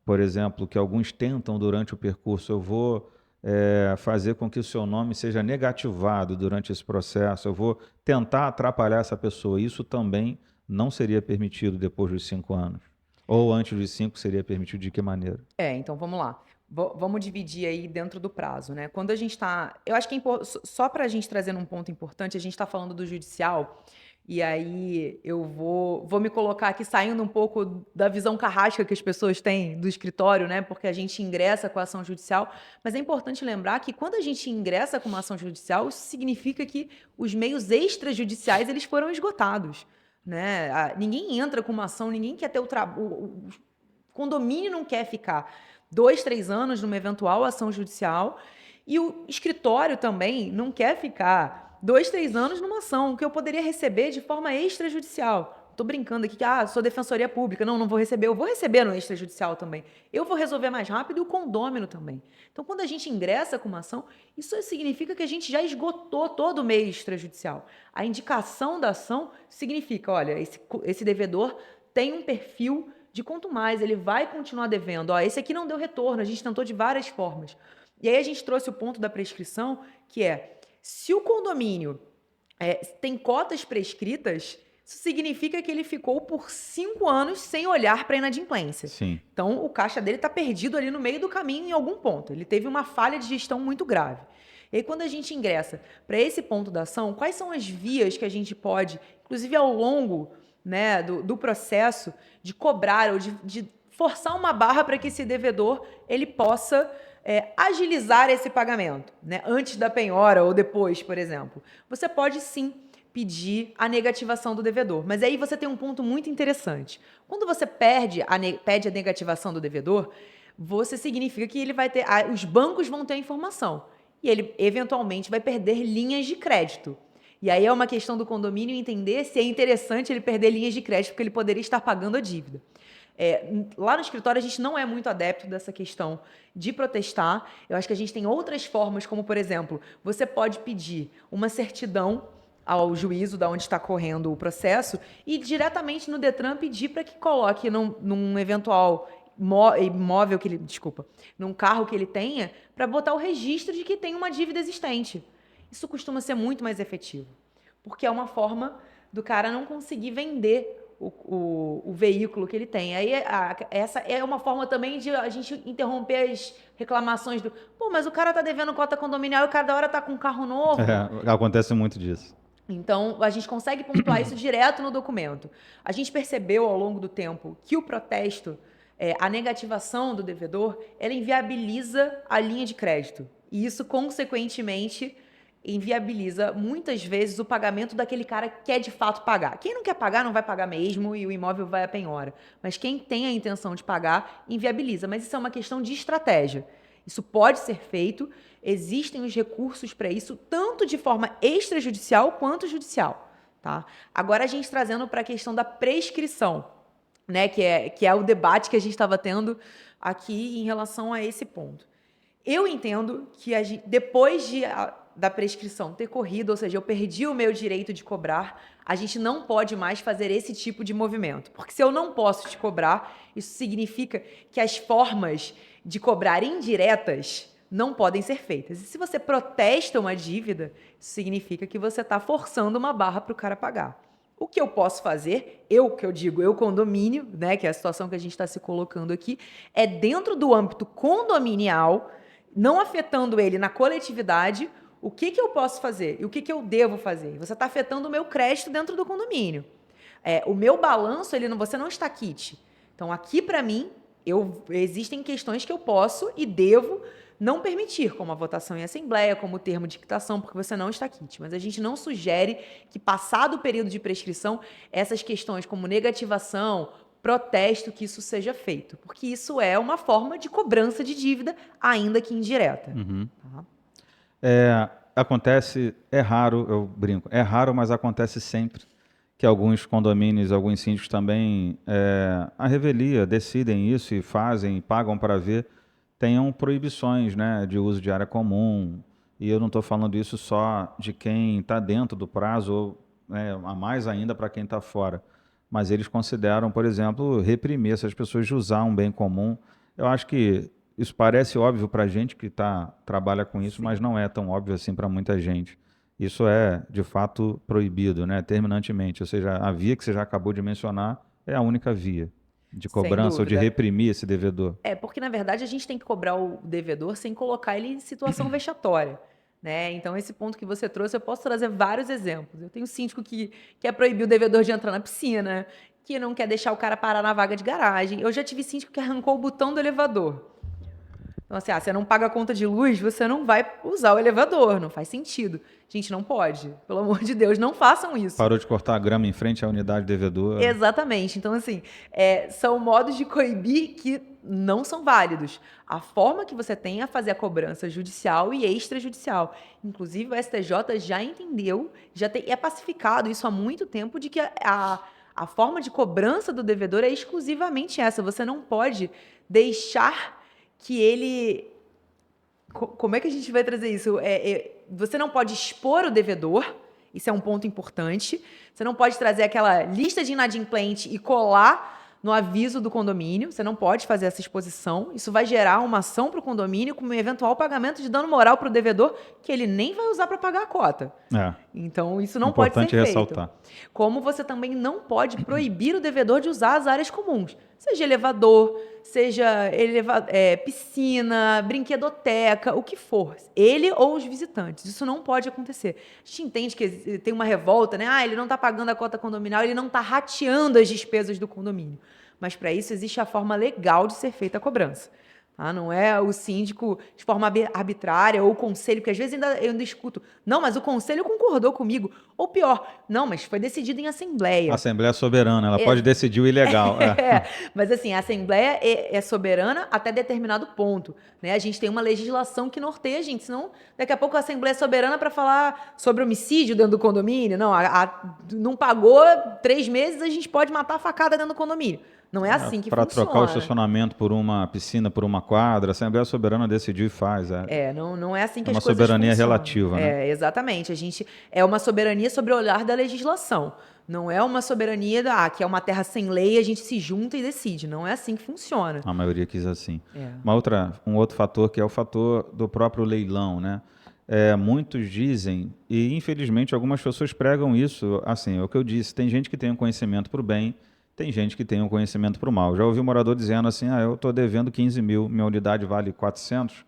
por exemplo, que alguns tentam durante o percurso, eu vou fazer com que o seu nome seja negativado durante esse processo, eu vou tentar atrapalhar essa pessoa. Isso também não seria permitido depois dos 5 anos. Ou antes dos 5 seria permitido de que maneira? Então vamos lá. Vamos dividir aí dentro do prazo, né? Quando a gente está. Eu acho que só para a gente trazer um ponto importante, a gente está falando do judicial, e aí eu vou me colocar aqui saindo um pouco da visão carrasca que as pessoas têm do escritório, né? Porque a gente ingressa com a ação judicial, mas é importante lembrar que quando a gente ingressa com uma ação judicial, isso significa que os meios extrajudiciais eles foram esgotados. Né? Ninguém entra com uma ação, ninguém quer ter o condomínio não quer ficar 2, 3 anos numa eventual ação judicial e o escritório também não quer ficar 2, 3 anos numa ação que eu poderia receber de forma extrajudicial. tô brincando aqui que sou defensoria pública, não vou receber, eu vou receber no extrajudicial também. Eu vou resolver mais rápido e o condômino também. Então, quando a gente ingressa com uma ação, isso significa que a gente já esgotou todo o meio extrajudicial. A indicação da ação significa, olha, esse devedor tem um perfil de quanto mais, ele vai continuar devendo. Esse aqui não deu retorno, a gente tentou de várias formas. E aí a gente trouxe o ponto da prescrição, que é, se o condomínio tem cotas prescritas, isso significa que ele ficou por 5 anos sem olhar para a inadimplência. Sim. Então, o caixa dele está perdido ali no meio do caminho em algum ponto. Ele teve uma falha de gestão muito grave. E aí, quando a gente ingressa para esse ponto da ação, quais são as vias que a gente pode, inclusive ao longo, né, do processo, de cobrar ou de forçar uma barra para que esse devedor ele possa agilizar esse pagamento, né, antes da penhora ou depois, por exemplo. Você pode sim pedir a negativação do devedor. Mas aí você tem um ponto muito interessante. Quando você pede a negativação do devedor, você significa que ele vai ter, os bancos vão ter a informação e ele eventualmente vai perder linhas de crédito. E aí é uma questão do condomínio entender se é interessante ele perder linhas de crédito, porque ele poderia estar pagando a dívida. Lá no escritório a gente não é muito adepto dessa questão de protestar. Eu acho que a gente tem outras formas, como por exemplo, você pode pedir uma certidão ao juízo da onde está correndo o processo e diretamente no Detran pedir para que coloque num eventual imóvel que ele, num carro que ele tenha, para botar o registro de que tem uma dívida existente. Isso costuma ser muito mais efetivo, porque é uma forma do cara não conseguir vender o veículo que ele tem. Aí essa é uma forma também de a gente interromper as reclamações mas o cara tá devendo cota condominial e cada hora tá com um carro novo. Acontece muito disso. Então, a gente consegue pontuar isso direto no documento. A gente percebeu ao longo do tempo que o protesto, a negativação do devedor, ela inviabiliza a linha de crédito. E isso, consequentemente, inviabiliza muitas vezes o pagamento daquele cara que quer de fato pagar. Quem não quer pagar, não vai pagar mesmo e o imóvel vai à penhora. Mas quem tem a intenção de pagar, inviabiliza. Mas isso é uma questão de estratégia. Isso pode ser feito, existem os recursos para isso, tanto de forma extrajudicial quanto judicial. Tá? Agora a gente trazendo para a questão da prescrição, né, que é o debate que a gente estava tendo aqui em relação a esse ponto. Eu entendo que depois da prescrição ter corrido, ou seja, eu perdi o meu direito de cobrar, a gente não pode mais fazer esse tipo de movimento. Porque se eu não posso te cobrar, isso significa que as formas de cobrar indiretas não podem ser feitas. E se você protesta uma dívida, isso significa que você está forçando uma barra para o cara pagar. O que eu posso fazer, eu condomínio, né, que é a situação que a gente está se colocando aqui, é dentro do âmbito condominial, não afetando ele na coletividade, o que eu posso fazer e o que eu devo fazer. Você está afetando o meu crédito dentro do condomínio. O meu balanço, você não está quite. Então, aqui para mim, existem questões que eu posso e devo não permitir, como a votação em assembleia, como o termo de quitação, porque você não está quite. Mas a gente não sugere que, passado o período de prescrição, essas questões como negativação, protesto, que isso seja feito. Porque isso é uma forma de cobrança de dívida, ainda que indireta. Uhum. Tá? Acontece, é raro, eu brinco, é raro, mas acontece sempre que alguns condomínios, alguns síndicos também, a revelia, decidem isso e fazem, pagam para ver, tenham proibições, né, de uso de área comum. E eu não estou falando isso só de quem está dentro do prazo, ou a mais ainda para quem está fora. Mas eles consideram, por exemplo, reprimir essas pessoas de usar um bem comum. Eu acho que isso parece óbvio para a gente que trabalha com isso, mas não é tão óbvio assim para muita gente. Isso é, de fato, proibido, né, terminantemente. Ou seja, a via que você já acabou de mencionar é a única via de cobrança ou de reprimir esse devedor. Porque, na verdade, a gente tem que cobrar o devedor sem colocar ele em situação vexatória. Né? Então, esse ponto que você trouxe, eu posso trazer vários exemplos. Eu tenho síndico que quer proibir o devedor de entrar na piscina, que não quer deixar o cara parar na vaga de garagem. Eu já tive síndico que arrancou o botão do elevador. Então, assim, você não paga a conta de luz, você não vai usar o elevador, não faz sentido. Gente, não pode. Pelo amor de Deus, não façam isso. Parou de cortar a grama em frente à unidade devedora. Exatamente. Então, assim, são modos de coibir que não são válidos. A forma que você tem é fazer a cobrança judicial e extrajudicial. Inclusive, o STJ já entendeu, é pacificado isso há muito tempo, de que a A forma de cobrança do devedor é exclusivamente essa. Você não pode deixar que ele... Como é que a gente vai trazer isso? Você não pode expor o devedor, isso é um ponto importante. Você não pode trazer aquela lista de inadimplente e colar no aviso do condomínio. Você não pode fazer essa exposição. Isso vai gerar uma ação para o condomínio com um eventual pagamento de dano moral para o devedor que ele nem vai usar para pagar a cota. Então, isso não pode ser feito. Importante ressaltar. Como você também não pode proibir o devedor de usar as áreas comuns. Seja elevador, seja piscina, brinquedoteca, o que for. Ele ou os visitantes. Isso não pode acontecer. A gente entende que tem uma revolta, né? Ele não está pagando a cota condominal, ele não está rateando as despesas do condomínio. Mas para isso existe a forma legal de ser feita a cobrança. Não é o síndico de forma arbitrária ou o conselho, porque às vezes eu ainda escuto, não, mas o conselho concordou comigo. Ou pior, não, mas foi decidido em assembleia. A assembleia é soberana, ela pode decidir o ilegal. Mas assim, a assembleia é soberana até determinado ponto. Né? A gente tem uma legislação que norteia a gente, senão daqui a pouco a assembleia é soberana para falar sobre homicídio dentro do condomínio. Não, não pagou 3 meses, a gente pode matar a facada dentro do condomínio. Não é assim que funciona. Para trocar o estacionamento por uma piscina, por uma quadra, a Assembleia Soberana decidiu e faz. Não é assim que as coisas funcionam. É uma soberania relativa, né? Exatamente. É uma soberania sobre o olhar da legislação. Não é uma soberania que é uma terra sem lei, a gente se junta e decide. Não é assim que funciona. A maioria quis assim. Um outro fator que é o fator do próprio leilão, né? Muitos dizem, e infelizmente algumas pessoas pregam isso, assim, é o que eu disse, tem gente que tem um conhecimento para o bem, tem gente que tem um conhecimento para o mal. Já ouvi um morador dizendo assim, eu estou devendo 15 mil, minha unidade vale 400,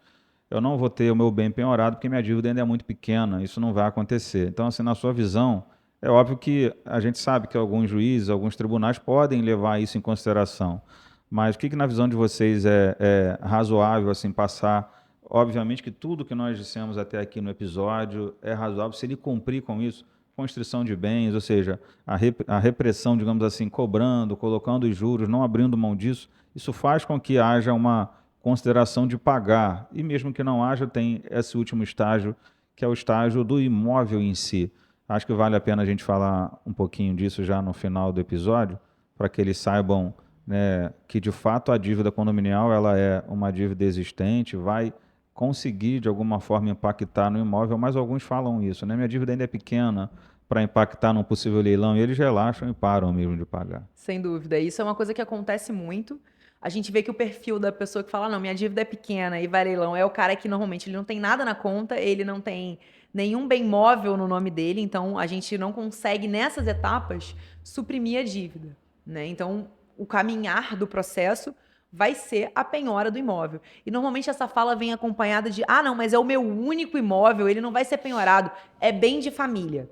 eu não vou ter o meu bem penhorado porque minha dívida ainda é muito pequena, isso não vai acontecer. Então, assim, na sua visão, é óbvio que a gente sabe que alguns juízes, alguns tribunais podem levar isso em consideração, mas o que na visão de vocês é razoável assim, passar? Obviamente que tudo que nós dissemos até aqui no episódio é razoável se ele cumprir com isso, constrição de bens, ou seja, a repressão, digamos assim, cobrando, colocando os juros, não abrindo mão disso, isso faz com que haja uma consideração de pagar, e mesmo que não haja, tem esse último estágio, que é o estágio do imóvel em si. Acho que vale a pena a gente falar um pouquinho disso já no final do episódio, para que eles saibam, né, que de fato a dívida condominial ela é uma dívida existente, vai conseguir de alguma forma impactar no imóvel, mas alguns falam isso, né? Minha dívida ainda é pequena para impactar num possível leilão, e eles relaxam e param mesmo de pagar. Sem dúvida, isso é uma coisa que acontece muito. A gente vê que o perfil da pessoa que fala, não, minha dívida é pequena e vai leilão, é o cara que normalmente ele não tem nada na conta, ele não tem nenhum bem móvel no nome dele, então a gente não consegue nessas etapas suprimir a dívida, né? Então o caminhar do processo vai ser a penhora do imóvel. E normalmente essa fala vem acompanhada de, não, mas é o meu único imóvel, ele não vai ser penhorado, é bem de família.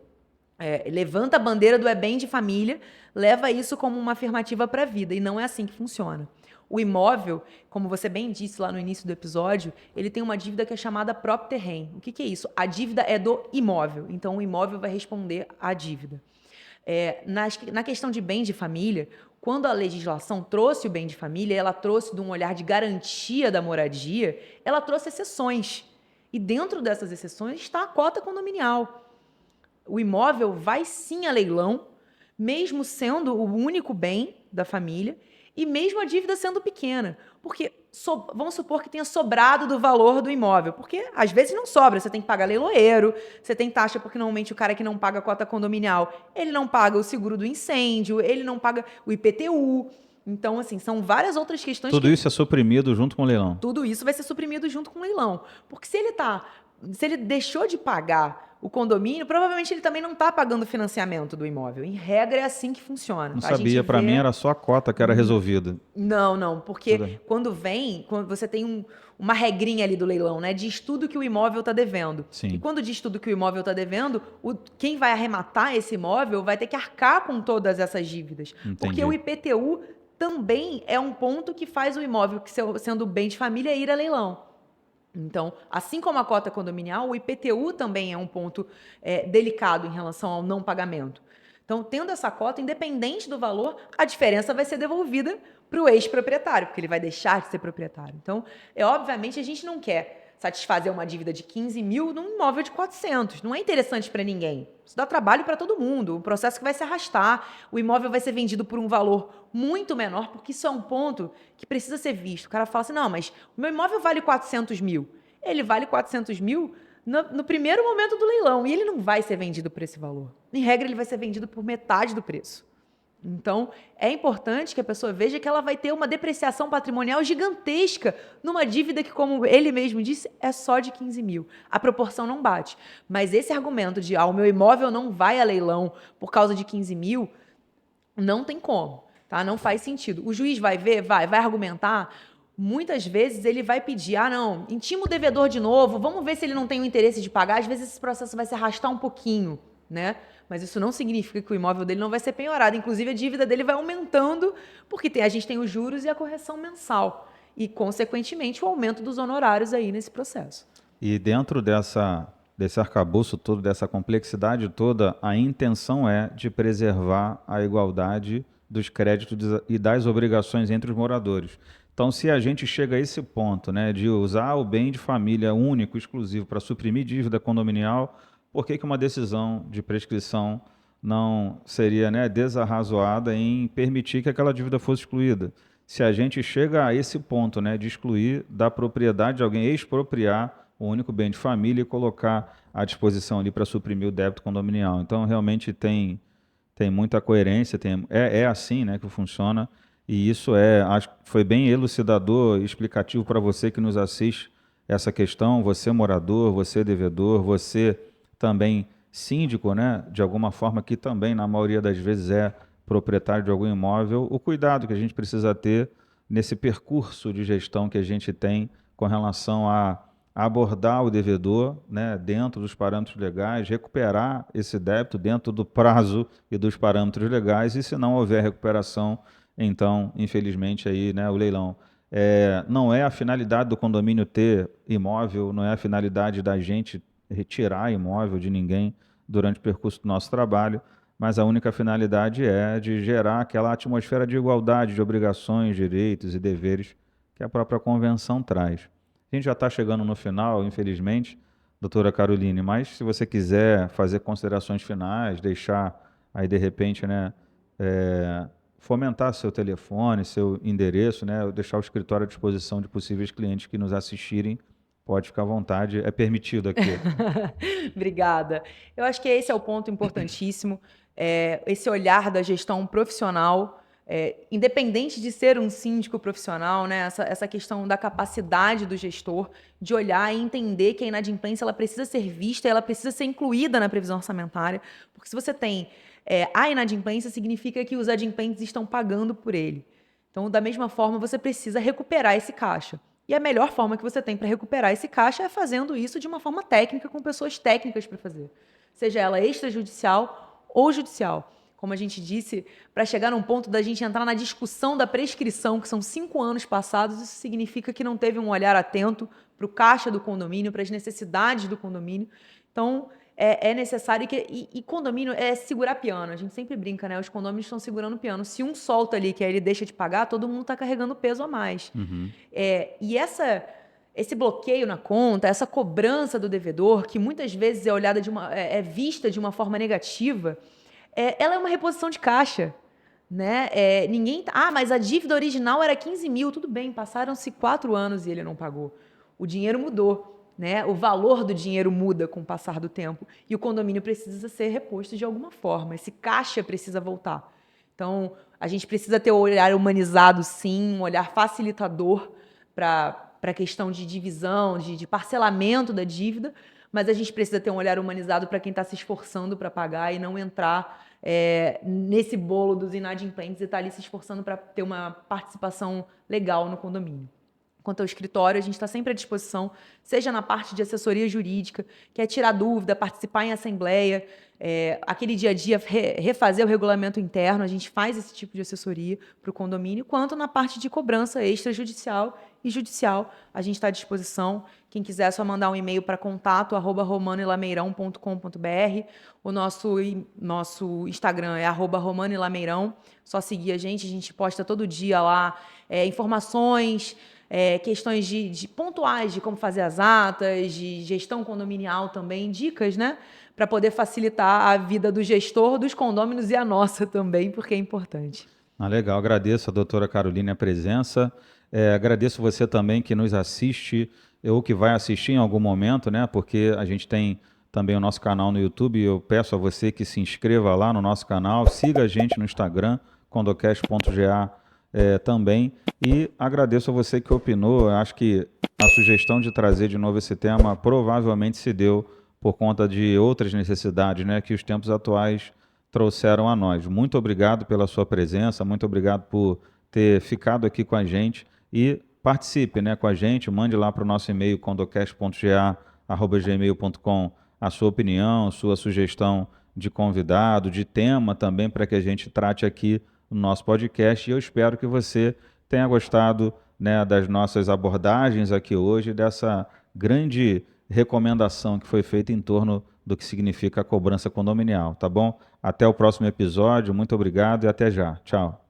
Levanta a bandeira do é bem de família, leva isso como uma afirmativa para a vida, e não é assim que funciona. O imóvel, como você bem disse lá no início do episódio, ele tem uma dívida que é chamada próprio terreno. O que é isso? A dívida é do imóvel, então o imóvel vai responder à dívida. Na questão de bem de família, quando a legislação trouxe o bem de família, ela trouxe de um olhar de garantia da moradia, ela trouxe exceções. E dentro dessas exceções está a cota condominial. O imóvel vai sim a leilão, mesmo sendo o único bem da família e mesmo a dívida sendo pequena. Porque vamos supor que tenha sobrado do valor do imóvel, porque às vezes não sobra, você tem que pagar leiloeiro, você tem taxa, porque normalmente o cara que não paga a cota condominial, ele não paga o seguro do incêndio, ele não paga o IPTU. Então, assim, são várias outras questões. Tudo isso é suprimido junto com o leilão? Tudo isso vai ser suprimido junto com o leilão. Porque se ele deixou de pagar o condomínio, provavelmente ele também não está pagando o financiamento do imóvel. Em regra, é assim que funciona. Não sabia, para mim era só a cota que era resolvida. Não, porque quando você tem uma regrinha ali do leilão, né? Diz tudo que o imóvel está devendo. Sim. E quando diz tudo que o imóvel está devendo, quem vai arrematar esse imóvel vai ter que arcar com todas essas dívidas. Entendi. Porque o IPTU também é um ponto que faz o imóvel, que sendo bem de família, ir a leilão. Então, assim como a cota condominial, o IPTU também é um ponto delicado em relação ao não pagamento. Então, tendo essa cota, independente do valor, a diferença vai ser devolvida para o ex-proprietário, porque ele vai deixar de ser proprietário. Então, obviamente, a gente não quer satisfazer uma dívida de 15 mil num imóvel de 400. Não é interessante para ninguém. Isso dá trabalho para todo mundo, um processo que vai se arrastar, o imóvel vai ser vendido por um valor muito menor, porque isso é um ponto que precisa ser visto. O cara fala assim, não, mas o meu imóvel vale 400 mil. Ele vale 400 mil no primeiro momento do leilão, e ele não vai ser vendido por esse valor. Em regra, ele vai ser vendido por metade do preço. Então, é importante que a pessoa veja que ela vai ter uma depreciação patrimonial gigantesca numa dívida que, como ele mesmo disse, é só de 15 mil. A proporção não bate. Mas esse argumento de o meu imóvel não vai a leilão por causa de 15 mil, não tem como, tá? Não faz sentido. O juiz vai ver, vai argumentar. Muitas vezes ele vai pedir, não, intima o devedor de novo, vamos ver se ele não tem o interesse de pagar. Às vezes esse processo vai se arrastar um pouquinho, né? Mas isso não significa que o imóvel dele não vai ser penhorado. Inclusive, a dívida dele vai aumentando, porque a gente tem os juros e a correção mensal. E, consequentemente, o aumento dos honorários aí nesse processo. E dentro desse arcabouço todo, dessa complexidade toda, a intenção é de preservar a igualdade dos créditos e das obrigações entre os moradores. Então, se a gente chega a esse ponto, né, de usar o bem de família único, exclusivo, para suprimir dívida condominial, por que uma decisão de prescrição não seria, né, desarrazoada em permitir que aquela dívida fosse excluída? Se a gente chega a esse ponto, né, de excluir da propriedade de alguém, expropriar o único bem de família e colocar à disposição ali para suprimir o débito condominial. Então, realmente tem muita coerência, é assim, né, que funciona, e isso acho que foi bem elucidador e explicativo para você que nos assiste essa questão, você morador, você devedor, você também síndico, né, de alguma forma, que também, na maioria das vezes, é proprietário de algum imóvel, o cuidado que a gente precisa ter nesse percurso de gestão que a gente tem com relação a abordar o devedor, né, dentro dos parâmetros legais, recuperar esse débito dentro do prazo e dos parâmetros legais, e se não houver recuperação, então, infelizmente, aí, né, o leilão. Não é a finalidade do condomínio ter imóvel, não é a finalidade da gente retirar imóvel de ninguém durante o percurso do nosso trabalho, mas a única finalidade é de gerar aquela atmosfera de igualdade de obrigações, direitos e deveres que a própria convenção traz. A gente já está chegando no final, infelizmente, doutora Caroline, mas se você quiser fazer considerações finais, deixar aí de repente, né, fomentar seu telefone, seu endereço, né, deixar o escritório à disposição de possíveis clientes que nos assistirem, pode ficar à vontade, é permitido aqui. Obrigada. Eu acho que esse é o ponto importantíssimo, esse olhar da gestão profissional, independente de ser um síndico profissional, né, essa questão da capacidade do gestor de olhar e entender que a inadimplência ela precisa ser vista, ela precisa ser incluída na previsão orçamentária, porque se você tem a inadimplência, significa que os adimplentes estão pagando por ele. Então, da mesma forma, você precisa recuperar esse caixa. E a melhor forma que você tem para recuperar esse caixa é fazendo isso de uma forma técnica, com pessoas técnicas para fazer. Seja ela extrajudicial ou judicial. Como a gente disse, para chegar num ponto da gente entrar na discussão da prescrição, que são 5 anos passados, isso significa que não teve um olhar atento para o caixa do condomínio, para as necessidades do condomínio. Então, é necessário e condomínio é segurar piano. A gente sempre brinca, né? Os condomínios estão segurando piano. Se um solta ali, que aí ele deixa de pagar, todo mundo está carregando peso a mais. Uhum. E esse bloqueio na conta, essa cobrança do devedor, que muitas vezes é olhada vista de uma forma negativa, ela é uma reposição de caixa. Né? Mas a dívida original era 15 mil, tudo bem, passaram-se 4 anos e ele não pagou. O dinheiro mudou. Né? O valor do dinheiro muda com o passar do tempo e o condomínio precisa ser reposto de alguma forma. Esse caixa precisa voltar. Então, a gente precisa ter um olhar humanizado, sim, um olhar facilitador para a questão de divisão, de parcelamento da dívida, mas a gente precisa ter um olhar humanizado para quem está se esforçando para pagar e não entrar nesse bolo dos inadimplentes e estar ali se esforçando para ter uma participação legal no condomínio. Quanto ao escritório, a gente está sempre à disposição, seja na parte de assessoria jurídica, quer tirar dúvida, participar em assembleia, aquele dia a dia, refazer o regulamento interno, a gente faz esse tipo de assessoria para o condomínio, quanto na parte de cobrança extrajudicial e judicial, a gente está à disposição. Quem quiser é só mandar um e-mail para contato@romanolameirão.com.br. O nosso Instagram é @romanolameirão. Só seguir a gente posta todo dia lá informações, questões de pontuais de como fazer as atas, de gestão condominial também, dicas, né? Para poder facilitar a vida do gestor, dos condôminos e a nossa também, porque é importante. Legal, agradeço a doutora Caroline a presença. Agradeço você também que nos assiste ou que vai assistir em algum momento, né? Porque a gente tem também o nosso canal no YouTube. Eu peço a você que se inscreva lá no nosso canal, siga a gente no Instagram, condocast.ga também. E agradeço a você que opinou. Eu acho que a sugestão de trazer de novo esse tema provavelmente se deu por conta de outras necessidades, né, que os tempos atuais trouxeram a nós. Muito obrigado pela sua presença, muito obrigado por ter ficado aqui com a gente e participe, né, com a gente, mande lá para o nosso e-mail condocast.ga@gmail.com a sua opinião, sua sugestão de convidado, de tema também para que a gente trate aqui no nosso podcast. E eu espero que você tenha gostado, né, das nossas abordagens aqui hoje, dessa grande recomendação que foi feita em torno do que significa a cobrança condominial, tá bom? Até o próximo episódio, muito obrigado e até já. Tchau.